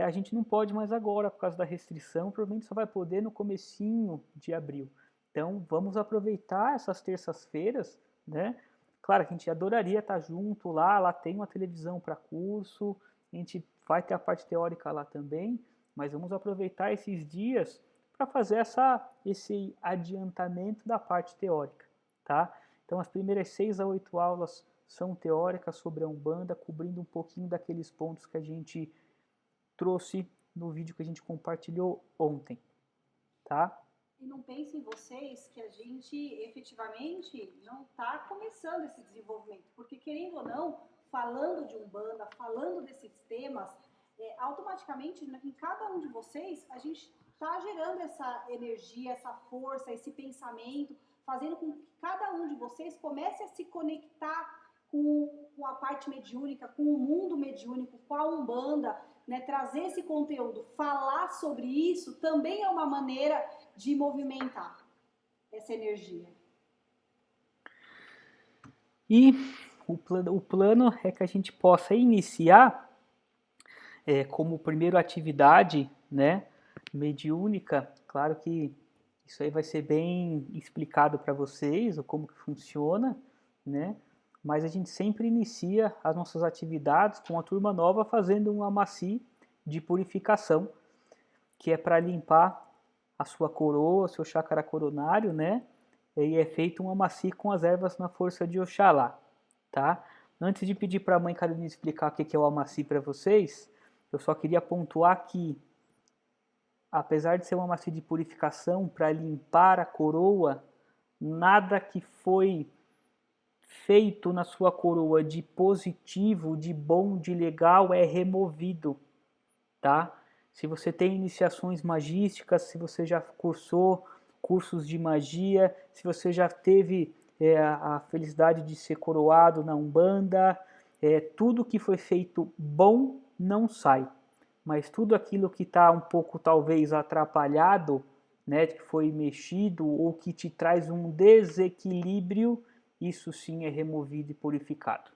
a gente não pode mais agora, por causa da restrição, provavelmente só vai poder no comecinho de abril. Então, vamos aproveitar essas terças-feiras, né? Claro que a gente adoraria estar junto lá tem uma televisão para curso, a gente vai ter a parte teórica lá também, mas vamos aproveitar esses dias para fazer esse adiantamento da parte teórica, tá? Então, as primeiras 6 a 8 aulas são teóricas sobre a Umbanda, cobrindo um pouquinho daqueles pontos que a gente trouxe no vídeo que a gente compartilhou ontem, tá? E não pensem vocês que a gente efetivamente não está começando esse desenvolvimento, porque querendo ou não, falando de Umbanda, falando desses temas, automaticamente em cada um de vocês a gente está gerando essa energia, essa força, esse pensamento, fazendo com que cada um de vocês comece a se conectar com a parte mediúnica, com o mundo mediúnico, com a Umbanda, né? Trazer esse conteúdo, falar sobre isso também é uma maneira de movimentar essa energia. E o plano é que a gente possa iniciar como primeira atividade, né, mediúnica. Claro que isso aí vai ser bem explicado para vocês, como que funciona, né? Mas a gente sempre inicia as nossas atividades com a turma nova fazendo um amaci de purificação, que é para limpar a sua coroa, seu chácara coronário, né? E é feito um amaci com as ervas na força de Oxalá, tá? Antes de pedir para a mãe Carolina explicar o que é o amaci para vocês, eu só queria pontuar que, apesar de ser um amaci de purificação para limpar a coroa, nada que foi feito na sua coroa de positivo, de bom, de legal é removido, tá? Se você tem iniciações magísticas, se você já cursou cursos de magia, se você já teve a felicidade de ser coroado na Umbanda, tudo que foi feito bom não sai, mas tudo aquilo que está um pouco talvez atrapalhado, né, que foi mexido ou que te traz um desequilíbrio, isso sim é removido e purificado.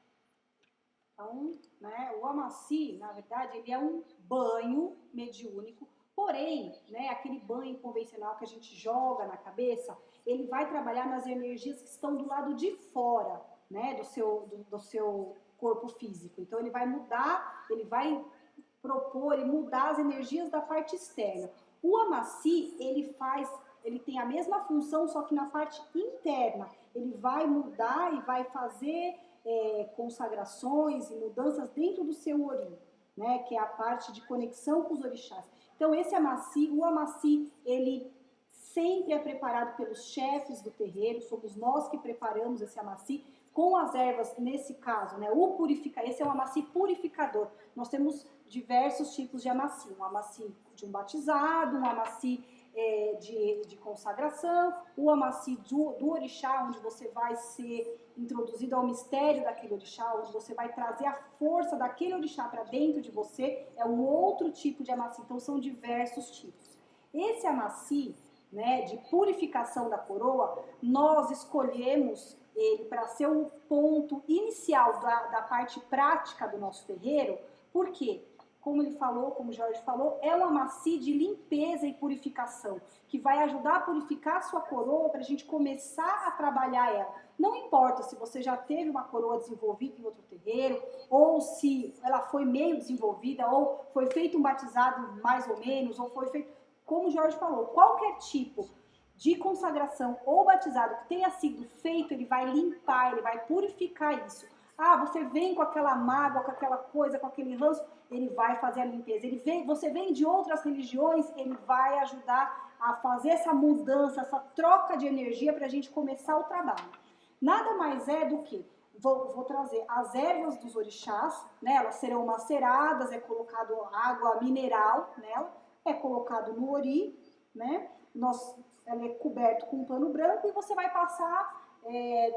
Então, né, o amaci, na verdade, ele é um banho mediúnico, porém, né, aquele banho convencional que a gente joga na cabeça, ele vai trabalhar nas energias que estão do lado de fora, né, do seu corpo físico. Então, ele vai mudar, ele vai propor e mudar as energias da parte externa. O amaci, ele tem a mesma função, só que na parte interna. Ele vai mudar e vai fazer consagrações e mudanças dentro do seu ori, né, que é a parte de conexão com os orixás. Então, esse amaci, o amaci, ele sempre é preparado pelos chefes do terreiro, somos nós que preparamos esse amaci, com as ervas, nesse caso, né, esse é um amaci purificador. Nós temos diversos tipos de amaci, um amaci de um batizado, um amaci de consagração, o amaci do orixá, onde você vai ser introduzido ao mistério daquele orixá, onde você vai trazer a força daquele orixá para dentro de você, é um outro tipo de amaci, então são diversos tipos. Esse amaci, né, de purificação da coroa, nós escolhemos ele para ser o ponto inicial da parte prática do nosso terreiro, porque, como ele falou, como o Jorge falou, é um amaci de limpeza e purificação, que vai ajudar a purificar a sua coroa para a gente começar a trabalhar ela. Não importa se você já teve uma coroa desenvolvida em outro terreiro, ou se ela foi meio desenvolvida, ou foi feito um batizado mais ou menos, ou foi feito, como o Jorge falou, qualquer tipo de consagração ou batizado que tenha sido feito, ele vai limpar, ele vai purificar isso. Ah, você vem com aquela mágoa, com aquela coisa, com aquele ranço, ele vai fazer a limpeza. Você vem de outras religiões, ele vai ajudar a fazer essa mudança, essa troca de energia para a gente começar o trabalho. Nada mais é do que, vou trazer as ervas dos orixás, né? Elas serão maceradas, é colocado água mineral nela, é colocado no ori, né? Ela é coberto com um pano branco e você vai passar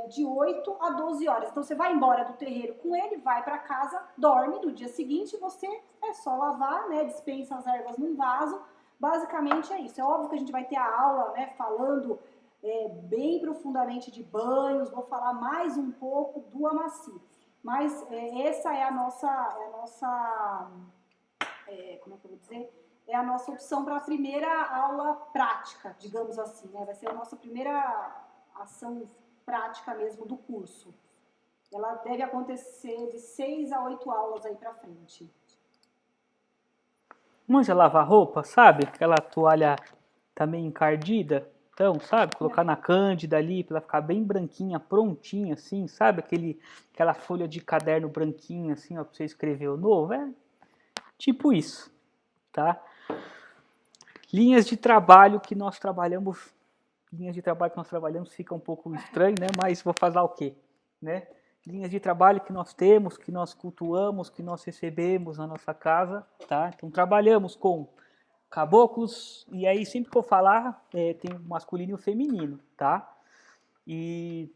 de 8 a 12 horas. Então você vai embora do terreiro com ele, vai para casa, dorme, no dia seguinte você é só lavar, né, dispensa as ervas num vaso. Basicamente é isso. É óbvio que a gente vai ter a aula, né, falando bem profundamente de banhos, vou falar mais um pouco do Amaci. Mas essa é a nossa como é que eu vou dizer? É a nossa opção para a primeira aula prática, digamos assim, né? Vai ser a nossa primeira ação prática mesmo do curso. Ela deve acontecer de 6 a 8 aulas aí para frente. Manja lavar roupa, sabe? Aquela toalha também encardida. Então, sabe? Colocar na cândida ali pra ela ficar bem branquinha, prontinha, assim, sabe? Aquela folha de caderno branquinha, assim, ó, pra você escrever o novo. É tipo isso, tá? Linhas de trabalho que nós trabalhamos. Linhas de trabalho que nós trabalhamos fica um pouco estranho, né? Mas vou fazer o quê? Né? Linhas de trabalho que nós temos, que nós cultuamos, que nós recebemos na nossa casa, tá? Então trabalhamos com caboclos, e aí sempre que eu falar, tem o masculino e o feminino, tá? E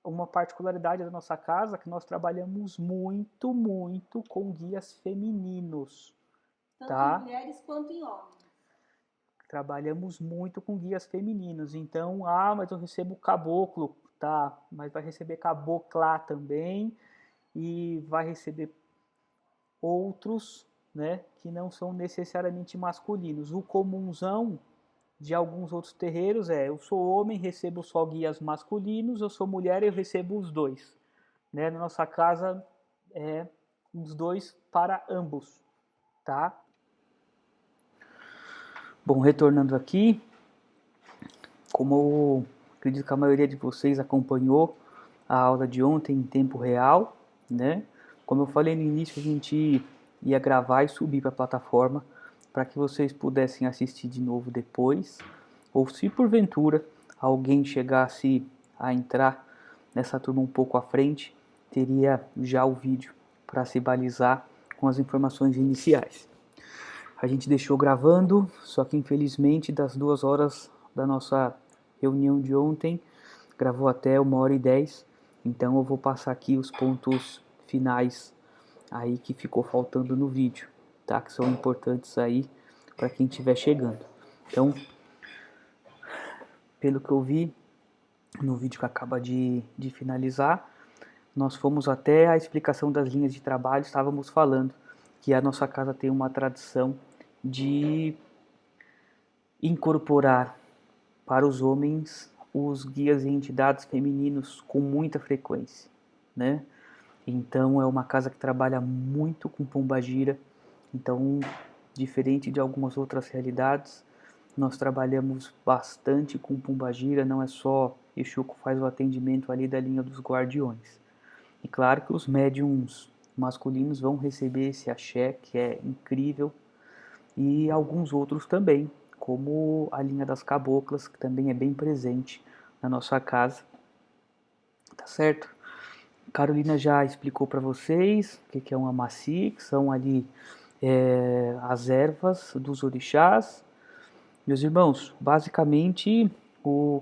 uma particularidade da nossa casa é que nós trabalhamos muito, muito com guias femininos, Tanto tá? em mulheres quanto em homens. Trabalhamos muito com guias femininos, então, mas eu recebo caboclo, tá? Mas vai receber cabocla também, e vai receber outros, né, que não são necessariamente masculinos. O comunzão de alguns outros terreiros eu sou homem, recebo só guias masculinos, eu sou mulher, eu recebo os dois. Né? Na nossa casa é os dois para ambos, tá? Bom, retornando aqui, como eu acredito que a maioria de vocês acompanhou a aula de ontem em tempo real, né? Como eu falei no início, a gente ia gravar e subir para a plataforma para que vocês pudessem assistir de novo depois, ou se porventura alguém chegasse a entrar nessa turma um pouco à frente, teria já o vídeo para se balizar com as informações iniciais. A gente deixou gravando, só que infelizmente das 2 horas da nossa reunião de ontem, gravou até 1h10, então eu vou passar aqui os pontos finais aí que ficou faltando no vídeo, tá? Que são importantes aí para quem estiver chegando. Então, pelo que eu vi no vídeo que acaba de finalizar, nós fomos até a explicação das linhas de trabalho, estávamos falando que a nossa casa tem uma tradição de incorporar para os homens os guias e entidades femininos com muita frequência, né? Então é uma casa que trabalha muito com pombagira, então diferente de algumas outras realidades, nós trabalhamos bastante com pombagira, não é só Exu que faz o atendimento ali da linha dos guardiões. E claro que os médiums masculinos vão receber esse axé, que é incrível, e alguns outros também, como a linha das caboclas, que também é bem presente na nossa casa. Tá certo? Carolina já explicou para vocês o que é um amaci, que são ali as ervas dos orixás. Meus irmãos, basicamente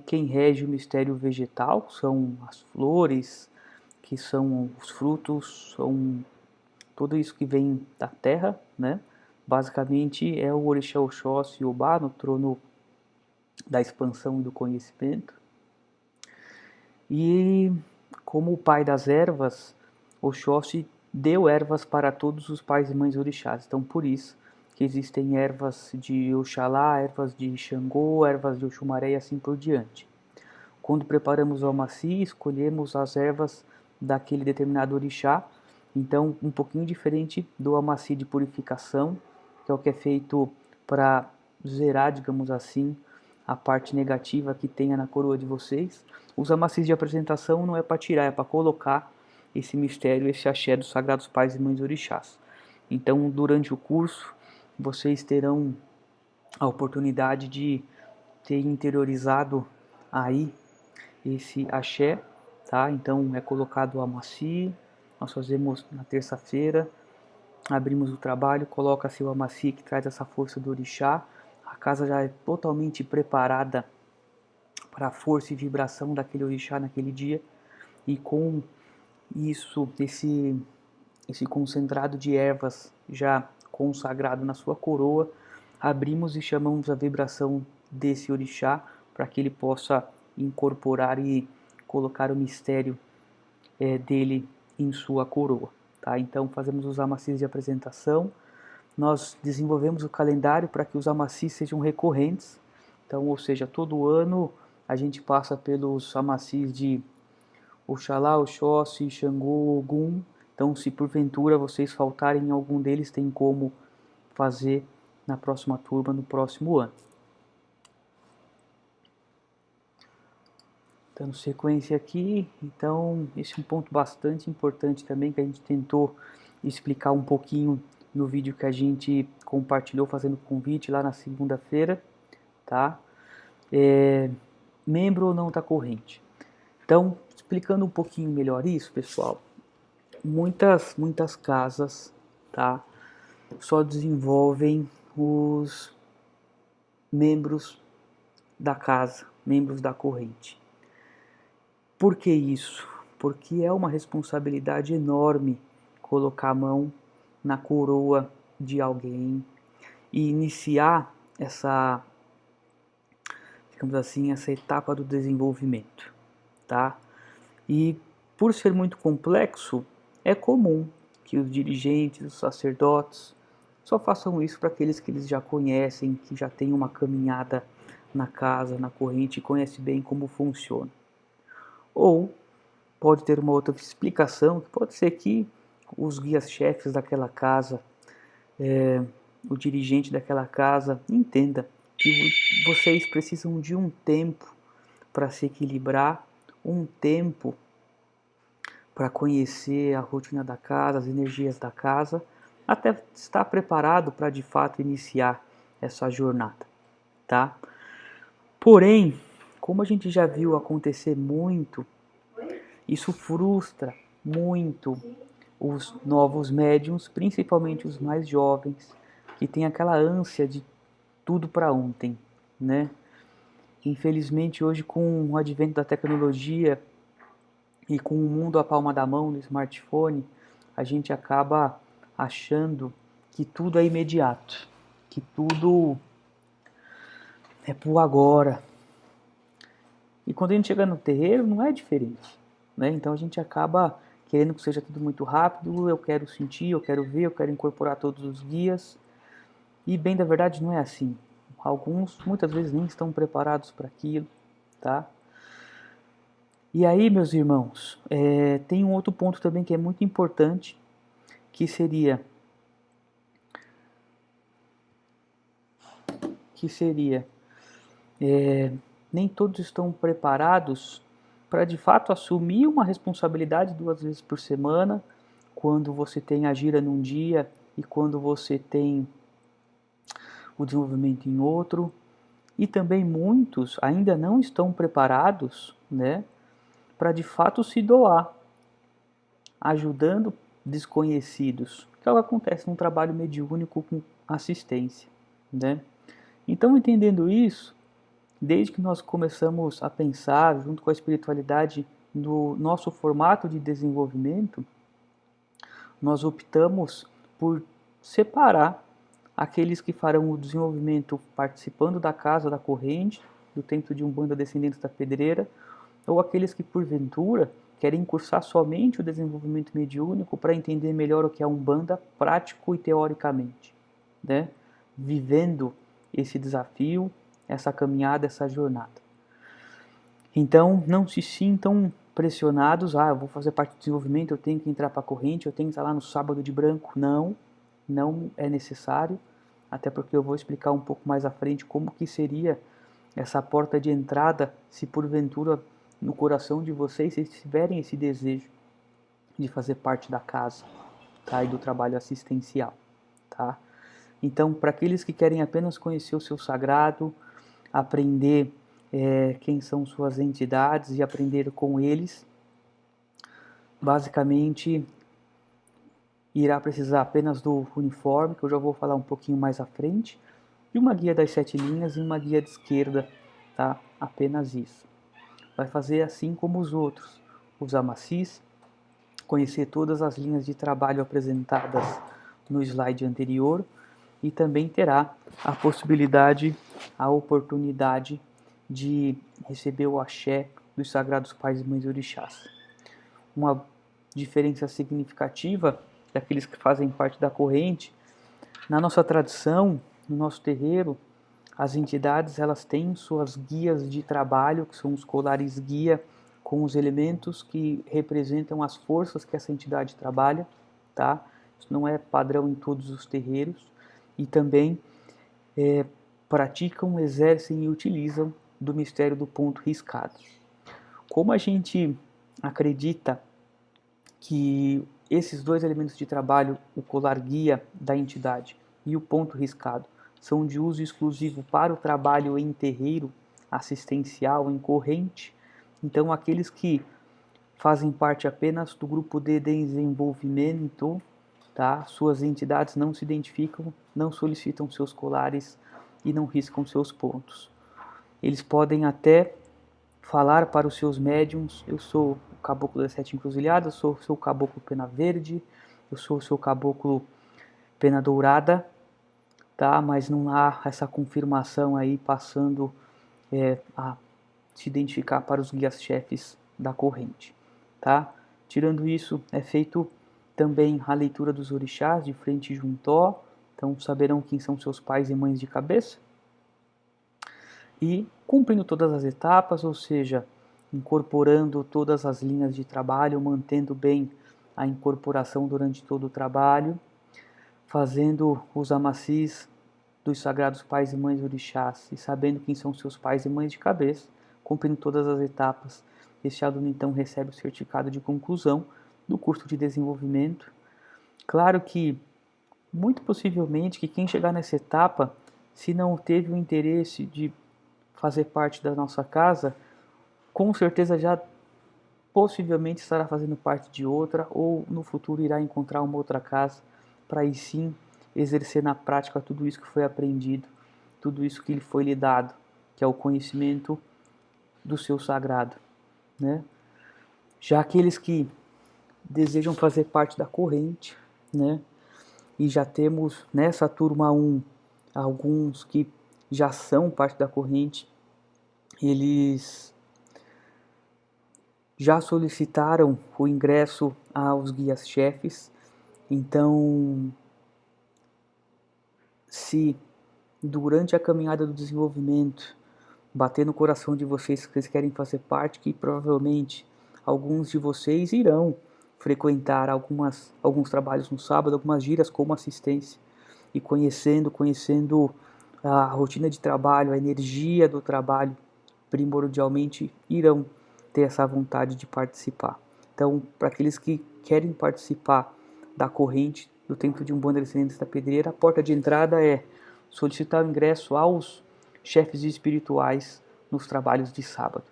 quem rege o mistério vegetal são as flores, que são os frutos, são tudo isso que vem da terra, né? Basicamente é o Orixá Oxóssi e Obá no trono da expansão e do conhecimento. E como o pai das ervas, Oxóssi deu ervas para todos os pais e mães orixás. Então por isso que existem ervas de Oxalá, ervas de Xangô, ervas de Oxumaré e assim por diante. Quando preparamos o amaci, escolhemos as ervas daquele determinado orixá. Então, um pouquinho diferente do amaci de purificação, que é o que é feito para zerar, digamos assim, a parte negativa que tenha na coroa de vocês. Os amacis de apresentação não é para tirar, é para colocar esse mistério, esse axé dos sagrados pais e mães orixás. Então, durante o curso, vocês terão a oportunidade de ter interiorizado aí esse axé, tá? Então é colocado o amaci, nós fazemos na terça-feira, abrimos o trabalho, coloca-se o amaci que traz essa força do orixá, a casa já é totalmente preparada para a força e vibração daquele orixá naquele dia, e com isso, esse concentrado de ervas já consagrado na sua coroa, abrimos e chamamos a vibração desse orixá para que ele possa incorporar e colocar o mistério dele em sua coroa. Tá? Então fazemos os amacis de apresentação, nós desenvolvemos o calendário para que os amacis sejam recorrentes, então, ou seja, todo ano a gente passa pelos amacis de Oxalá, Oxóssi, Xangô, Ogum. Então, se porventura vocês faltarem em algum deles, tem como fazer na próxima turma, no próximo ano. Dando sequência aqui, então, esse é um ponto bastante importante também, que a gente tentou explicar um pouquinho no vídeo que a gente compartilhou fazendo convite lá na segunda-feira, tá? Membro ou não da corrente. Então, explicando um pouquinho melhor isso, pessoal, muitas casas, tá, só desenvolvem os membros da casa, membros da corrente. Por que isso? Porque é uma responsabilidade enorme colocar a mão na coroa de alguém e iniciar essa, digamos assim, essa etapa do desenvolvimento, tá? E por ser muito complexo, é comum que os dirigentes, os sacerdotes, só façam isso para aqueles que eles já conhecem, que já têm uma caminhada na casa, na corrente, e conhecem bem como funciona. Ou pode ter uma outra explicação, que pode ser que os guias-chefes daquela casa, o dirigente daquela casa, entenda que vocês precisam de um tempo para se equilibrar, um tempo para conhecer a rotina da casa, as energias da casa, até estar preparado para de fato iniciar essa jornada, tá? Porém, como a gente já viu acontecer muito, isso frustra muito os novos médiums, principalmente os mais jovens, que têm aquela ânsia de tudo para ontem, né? Infelizmente hoje, com o advento da tecnologia e com o mundo à palma da mão no smartphone, a gente acaba achando que tudo é imediato, que tudo é por agora. E quando a gente chega no terreiro, não é diferente, né? Então a gente acaba querendo que seja tudo muito rápido, eu quero sentir, eu quero ver, eu quero incorporar todos os guias. E bem da verdade não é assim. Alguns muitas vezes nem estão preparados para aquilo, tá? E aí, meus irmãos, tem um outro ponto também que é muito importante, que seria nem todos estão preparados para de fato assumir uma responsabilidade 2 vezes por semana, quando você tem a gira num dia e quando você tem o desenvolvimento em outro. E também muitos ainda não estão preparados, né, para de fato se doar, ajudando desconhecidos, que é o que acontece num trabalho mediúnico com assistência, né? Então, entendendo isso, desde que nós começamos a pensar, junto com a espiritualidade, no nosso formato de desenvolvimento, nós optamos por separar aqueles que farão o desenvolvimento participando da casa da corrente, do templo de Umbanda Descendentes da Pedreira, ou aqueles que porventura querem cursar somente o desenvolvimento mediúnico para entender melhor o que é a Umbanda prático e teoricamente, né? Vivendo esse desafio, essa caminhada, essa jornada. Então, não se sintam pressionados, eu vou fazer parte do desenvolvimento, eu tenho que entrar para a corrente, eu tenho que estar lá no sábado de branco. Não é necessário, até porque eu vou explicar um pouco mais à frente como que seria essa porta de entrada, se porventura no coração de vocês tiverem esse desejo de fazer parte da casa, tá? E do trabalho assistencial, tá? Então, para aqueles que querem apenas conhecer o seu sagrado, aprender quem são suas entidades e aprender com eles, basicamente irá precisar apenas do uniforme, que eu já vou falar um pouquinho mais à frente, e uma guia das 7 linhas e uma guia de esquerda tá? Apenas isso. Vai fazer assim como os outros, usar macis, conhecer todas as linhas de trabalho apresentadas no slide anterior e também terá a possibilidade, a oportunidade de receber o axé dos Sagrados Pais e Mães Orixás. Uma diferença significativa daqueles que fazem parte da corrente, na nossa tradição, no nosso terreiro, as entidades elas têm suas guias de trabalho, que são os colares guia, com os elementos que representam as forças que essa entidade trabalha, tá? Isso não é padrão em todos os terreiros. E também praticam, exercem e utilizam do mistério do ponto riscado. Como a gente acredita que esses dois elementos de trabalho, o colar guia da entidade e o ponto riscado, são de uso exclusivo para o trabalho em terreiro assistencial, em corrente, então aqueles que fazem parte apenas do grupo de desenvolvimento, tá? Suas entidades não se identificam, não solicitam seus colares e não riscam seus pontos. Eles podem até falar para os seus médiums: eu sou o caboclo das sete encruzilhadas, eu sou o seu caboclo pena verde, eu sou o seu caboclo pena dourada, tá? Mas não há essa confirmação aí passando a se identificar para os guias-chefes da corrente, tá? Tirando isso, é feito também a leitura dos orixás de frente juntó, então saberão quem são seus pais e mães de cabeça. E cumprindo todas as etapas, ou seja, incorporando todas as linhas de trabalho, mantendo bem a incorporação durante todo o trabalho, fazendo os amacis dos sagrados pais e mães orixás e sabendo quem são seus pais e mães de cabeça, cumprindo todas as etapas, este aluno então recebe o certificado de conclusão do curso de desenvolvimento. Claro que, muito possivelmente, que quem chegar nessa etapa, se não teve o interesse de fazer parte da nossa casa, com certeza já possivelmente estará fazendo parte de outra ou no futuro irá encontrar uma outra casa para aí sim exercer na prática tudo isso que foi aprendido, tudo isso que lhe foi lhe dado, que é o conhecimento do seu sagrado, né? Já aqueles que desejam fazer parte da corrente, né? E já temos nessa turma 1 alguns que já são parte da corrente, eles já solicitaram o ingresso aos guias-chefes. Então, se durante a caminhada do desenvolvimento bater no coração de vocês que vocês querem fazer parte, que provavelmente alguns de vocês irão frequentar alguns trabalhos no sábado, algumas giras como assistência, e conhecendo a rotina de trabalho, a energia do trabalho, primordialmente irão ter essa vontade de participar. Então, para aqueles que querem participar da corrente do Templo de Umbanda Descendentes da Pedreira, a porta de entrada é solicitar o ingresso aos chefes espirituais nos trabalhos de sábado.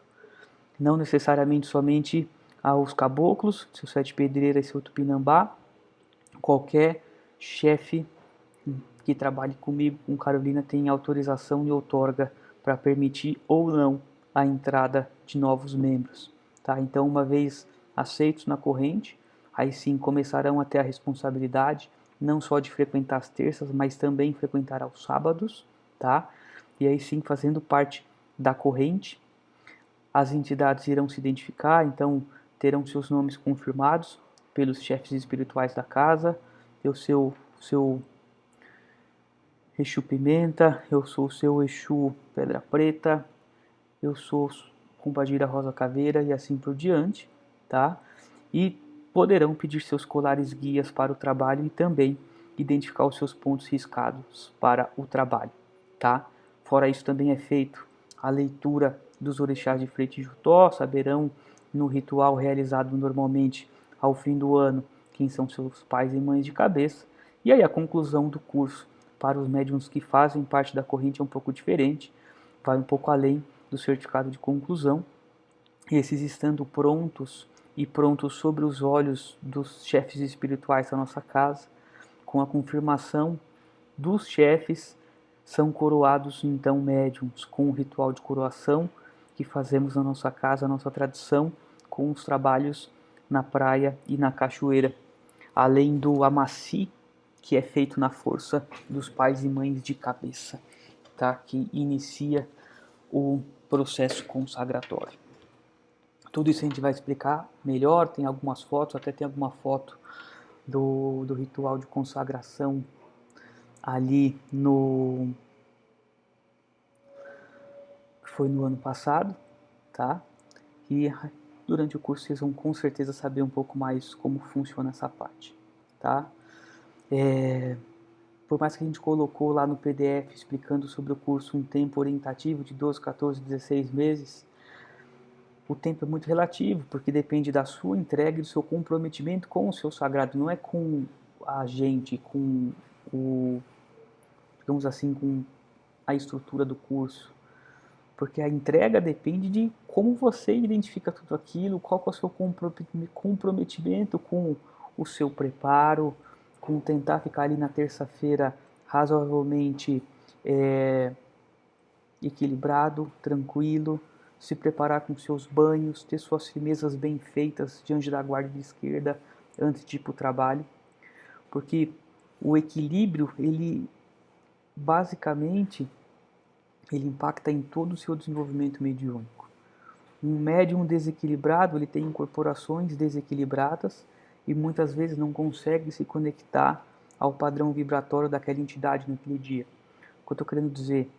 Não necessariamente somente aos caboclos, seu sete pedreira e seu tupinambá, qualquer chefe que trabalhe comigo, com Carolina, tem autorização e outorga para permitir ou não a entrada de novos membros, tá? Então, uma vez aceitos na corrente, aí sim começarão a ter a responsabilidade não só de frequentar as terças, mas também frequentar aos sábados, tá? E aí sim, fazendo parte da corrente, as entidades irão se identificar, então terão seus nomes confirmados pelos chefes espirituais da casa. Eu sou o seu Exu Pimenta, eu sou o seu Exu Pedra Preta, eu sou Pombagira Rosa Caveira e assim por diante, tá? E poderão pedir seus colares guias para o trabalho e também identificar os seus pontos riscados para o trabalho, tá? Fora isso, também é feito a leitura dos orixás de Frete Jutó, saberão no ritual realizado normalmente ao fim do ano quem são seus pais e mães de cabeça, e aí a conclusão do curso para os médiuns que fazem parte da corrente é um pouco diferente, vai um pouco além do certificado de conclusão, e esses estando prontos e prontos sobre os olhos dos chefes espirituais da nossa casa, com a confirmação dos chefes são coroados então médiums com o ritual de coroação que fazemos na nossa casa, a nossa tradição, com os trabalhos na praia e na cachoeira, além do amaci, que é feito na força dos pais e mães de cabeça, tá? Que inicia o processo consagratório. Tudo isso a gente vai explicar melhor, tem algumas fotos, até tem alguma foto do ritual de consagração ali foi no ano passado, tá? E durante o curso vocês vão com certeza saber um pouco mais como funciona essa parte, tá? Por mais que a gente colocou lá no PDF explicando sobre o curso um tempo orientativo de 12, 14, 16 meses, o tempo é muito relativo, porque depende da sua entrega e do seu comprometimento com o seu sagrado, não é com a gente, com o, digamos assim, com a estrutura do curso. Porque a entrega depende de como você identifica tudo aquilo, qual que é o seu comprometimento com o seu preparo, com tentar ficar ali na terça-feira razoavelmente equilibrado, tranquilo, se preparar com seus banhos, ter suas firmezas bem feitas de anjo da guarda de esquerda antes de ir para o trabalho. Porque o equilíbrio, ele basicamente ele impacta em todo o seu desenvolvimento mediúnico. Um médium desequilibrado, ele tem incorporações desequilibradas e muitas vezes não consegue se conectar ao padrão vibratório daquela entidade naquele dia. O que eu estou querendo dizer?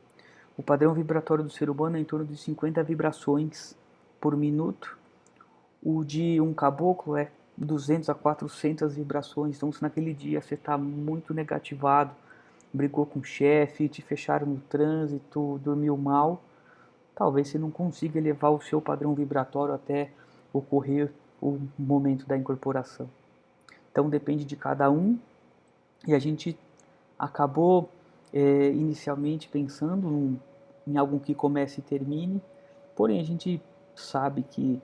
O padrão vibratório do ser humano é em torno de 50 vibrações por minuto. O de um caboclo é 200 a 400 vibrações. Então, se naquele dia você está muito negativado, brigou com o chefe, te fecharam no trânsito, dormiu mal, talvez você não consiga elevar o seu padrão vibratório até ocorrer o momento da incorporação. Então depende de cada um, e a gente acabou inicialmente pensando em algo que comece e termine, porém a gente sabe que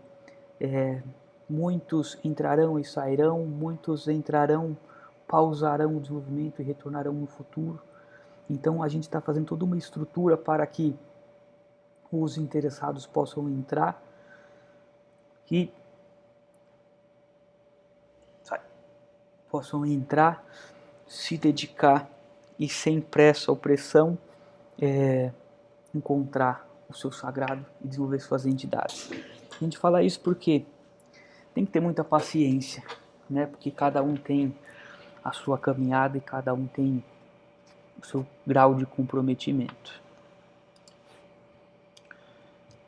muitos entrarão e sairão, muitos entrarão, pausarão o desenvolvimento e retornarão no futuro. Então a gente está fazendo toda uma estrutura para que os interessados possam entrar e se dedicar e sem pressa ou pressão encontrar o seu sagrado e desenvolver suas entidades. A gente fala isso porque tem que ter muita paciência, né? Porque cada um tem a sua caminhada e cada um tem o seu grau de comprometimento.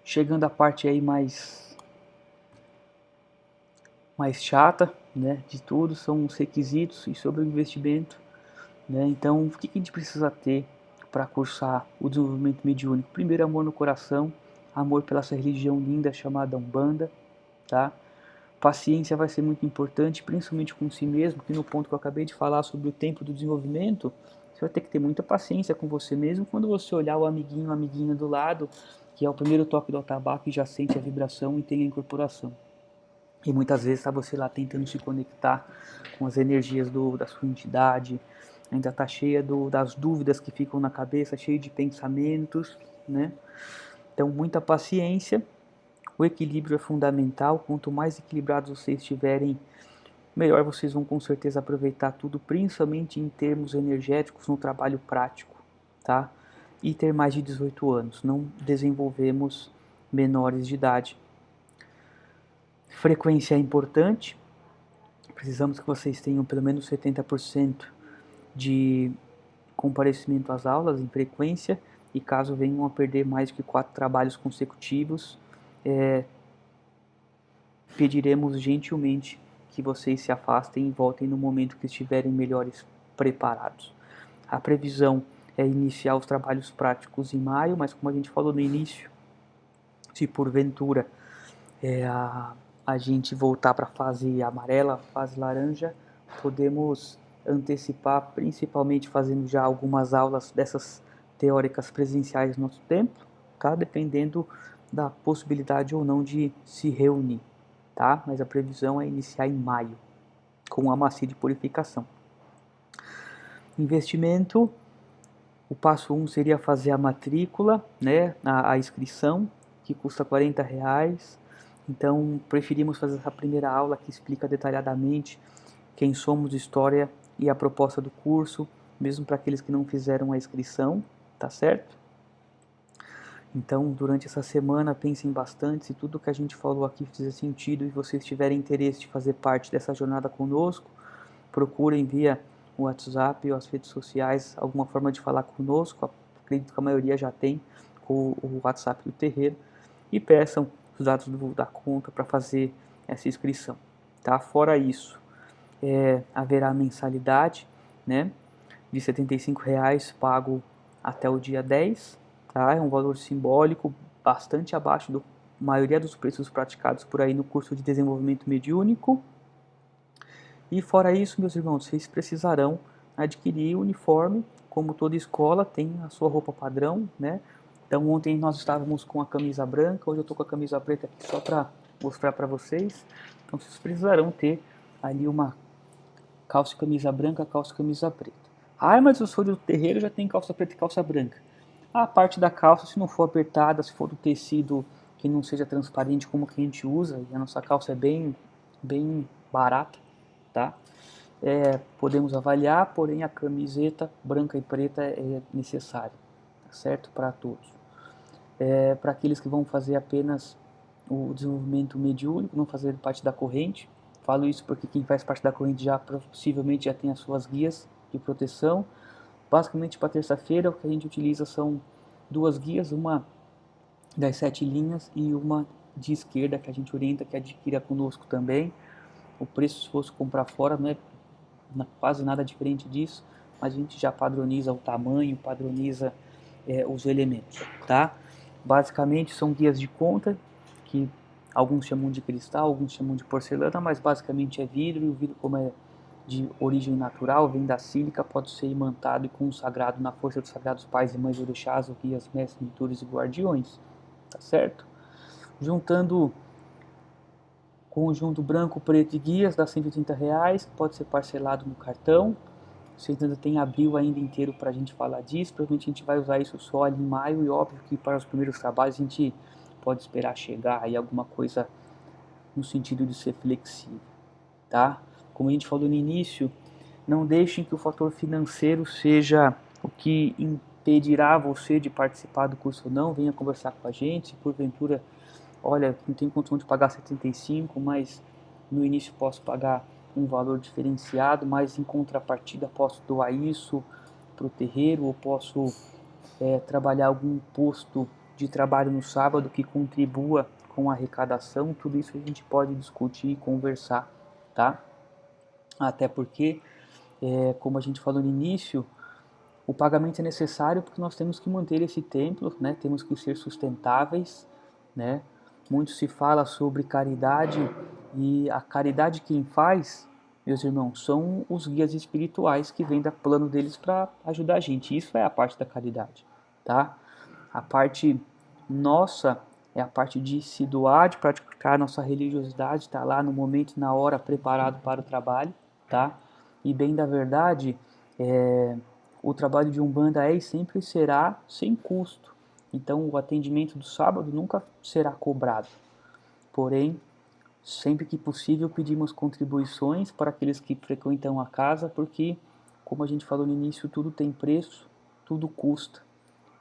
Chegando à parte aí mais chata, né, de tudo, são os requisitos e sobre o investimento, né? Então, o que a gente precisa ter para cursar o desenvolvimento mediúnico? Primeiro, amor no coração, amor pela essa religião linda chamada Umbanda, tá? Paciência vai ser muito importante, principalmente com si mesmo, que no ponto que eu acabei de falar sobre o tempo do desenvolvimento, você vai ter que ter muita paciência com você mesmo quando você olhar o amiguinho, a amiguinha do lado, que é o primeiro toque do atabaque e já sente a vibração e tem a incorporação. E muitas vezes está você lá tentando se conectar com as energias da sua entidade, ainda está cheia das dúvidas que ficam na cabeça, cheio de pensamentos, né? Então, muita paciência. O equilíbrio é fundamental. Quanto mais equilibrados vocês estiverem, melhor vocês vão com certeza aproveitar tudo, principalmente em termos energéticos no trabalho prático, tá? E ter mais de 18 anos. Não desenvolvemos menores de idade. Frequência é importante. Precisamos que vocês tenham pelo menos 70% de comparecimento às aulas em frequência, e caso venham a perder mais que 4 trabalhos consecutivos, pediremos gentilmente que vocês se afastem e voltem no momento que estiverem melhores preparados. A previsão é iniciar os trabalhos práticos em maio, mas como a gente falou no início, se porventura a gente voltar para a fase amarela, fase laranja, podemos antecipar, principalmente fazendo já algumas aulas dessas teóricas presenciais no nosso templo, tá? Dependendo da possibilidade ou não de se reunir, tá? Mas a previsão é iniciar em maio, com a macia de purificação. Investimento O passo 1 seria fazer a matrícula, né, a inscrição, que custa R$ 40. Então, preferimos fazer essa primeira aula que explica detalhadamente quem somos, história e a proposta do curso, mesmo para aqueles que não fizeram a inscrição, tá certo? Então, durante essa semana, pensem bastante se tudo que a gente falou aqui fizer sentido e vocês tiverem interesse de fazer parte dessa jornada conosco, procurem via o WhatsApp ou as redes sociais alguma forma de falar conosco. Acredito que a maioria já tem o WhatsApp do terreiro e peçam os dados da conta para fazer essa inscrição. Tá? Fora isso, haverá mensalidade, né, de R$ 75 pago até o dia 10. Tá? É um valor simbólico, bastante abaixo da maioria dos preços praticados por aí no curso de desenvolvimento mediúnico. E fora isso, meus irmãos, vocês precisarão adquirir o uniforme, como toda escola tem a sua roupa padrão, né? Então ontem nós estávamos com a camisa branca, hoje eu estou com a camisa preta aqui só para mostrar para vocês. Então vocês precisarão ter ali uma calça e camisa branca, calça e camisa preta. Ah, mas eu sou do terreiro, já tem calça preta e calça branca. A parte da calça, se não for apertada, se for do tecido que não seja transparente como que a gente usa, e a nossa calça é bem barata, tá? Podemos avaliar, porém a camiseta branca e preta é necessária, tá certo? Para todos. Para aqueles que vão fazer apenas o desenvolvimento mediúnico, não fazer parte da corrente, falo isso porque quem faz parte da corrente já possivelmente já tem as suas guias de proteção. Basicamente para terça-feira o que a gente utiliza são 2 guias, uma das 7 linhas e uma de esquerda que a gente orienta que adquira conosco também. O preço, se fosse comprar fora, não é quase nada diferente disso, mas a gente já padroniza o tamanho, padroniza os elementos, tá? Basicamente são guias de conta, que alguns chamam de cristal, alguns chamam de porcelana, mas basicamente é vidro, e o vidro, como é de origem natural, vem da sílica, pode ser imantado e consagrado na força dos sagrados pais e mães orixás, ou guias, mestres, mentores e guardiões, tá certo? Juntando conjunto branco, preto e guias dá R$ 180, pode ser parcelado no cartão. Vocês ainda tem abril ainda inteiro para a gente falar disso, provavelmente a gente vai usar isso só ali em maio, e óbvio que para os primeiros trabalhos a gente pode esperar chegar aí alguma coisa no sentido de ser flexível, tá? Como a gente falou no início, não deixem que o fator financeiro seja o que impedirá você de participar do curso ou não. Venha conversar com a gente, se porventura, olha, não tenho condição de pagar 75, mas no início posso pagar um valor diferenciado, mas em contrapartida posso doar isso para o terreiro, ou posso trabalhar algum posto de trabalho no sábado que contribua com a arrecadação. Tudo isso a gente pode discutir e conversar, tá? Até porque, como a gente falou no início, o pagamento é necessário porque nós temos que manter esse templo, né? Temos que ser sustentáveis, né? Muito se fala sobre caridade, e a caridade quem faz, meus irmãos, são os guias espirituais que vêm da plano deles para ajudar a gente. Isso é a parte da caridade, tá? A parte nossa é a parte de se doar, de praticar nossa religiosidade, tá lá no momento e na hora preparado para o trabalho, tá? E bem da verdade, o trabalho de Umbanda é e sempre será sem custo. Então o atendimento do sábado nunca será cobrado. Porém, sempre que possível pedimos contribuições para aqueles que frequentam a casa, porque, como a gente falou no início, tudo tem preço, tudo custa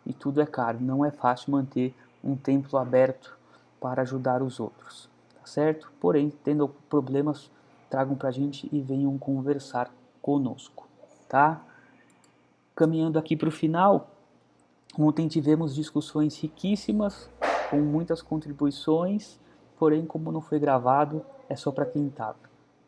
e tudo é caro. Não é fácil manter um templo aberto para ajudar os outros, tá certo? Porém, tendo problemas, tragam para a gente e venham conversar conosco, tá? Caminhando aqui para o final, ontem tivemos discussões riquíssimas, com muitas contribuições, porém, como não foi gravado, é só para quem estava,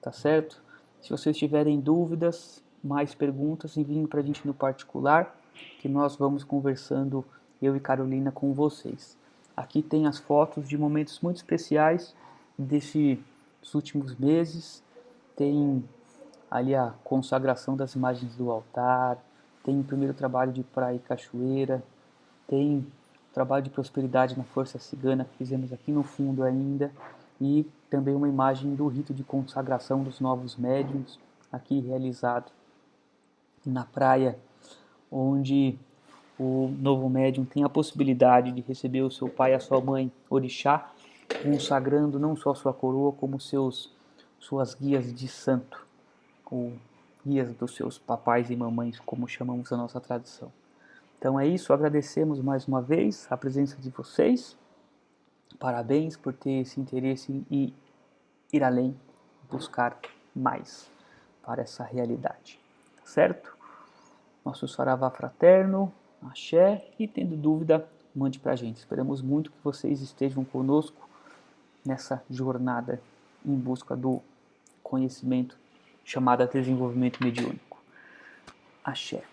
tá certo? Se vocês tiverem dúvidas, mais perguntas, enviem para a gente no particular, que nós vamos conversando, eu e Carolina, com vocês. Aqui tem as fotos de momentos muito especiais desses últimos meses, tem ali a consagração das imagens do altar, tem o primeiro trabalho de praia e cachoeira, tem o trabalho de prosperidade na força cigana que fizemos aqui no fundo ainda, e também uma imagem do rito de consagração dos novos médiuns, aqui realizado na praia, onde o novo médium tem a possibilidade de receber o seu pai e a sua mãe orixá, consagrando não só sua coroa, como suas guias de santo, ou guias dos seus papais e mamães, como chamamos na nossa tradição. Então é isso, agradecemos mais uma vez a presença de vocês. Parabéns por ter esse interesse em ir além, buscar mais para essa realidade, tá certo? Nosso saravá fraterno, axé, e tendo dúvida, mande pra gente. Esperamos muito que vocês estejam conosco nessa jornada em busca do conhecimento chamado desenvolvimento mediúnico. Axé.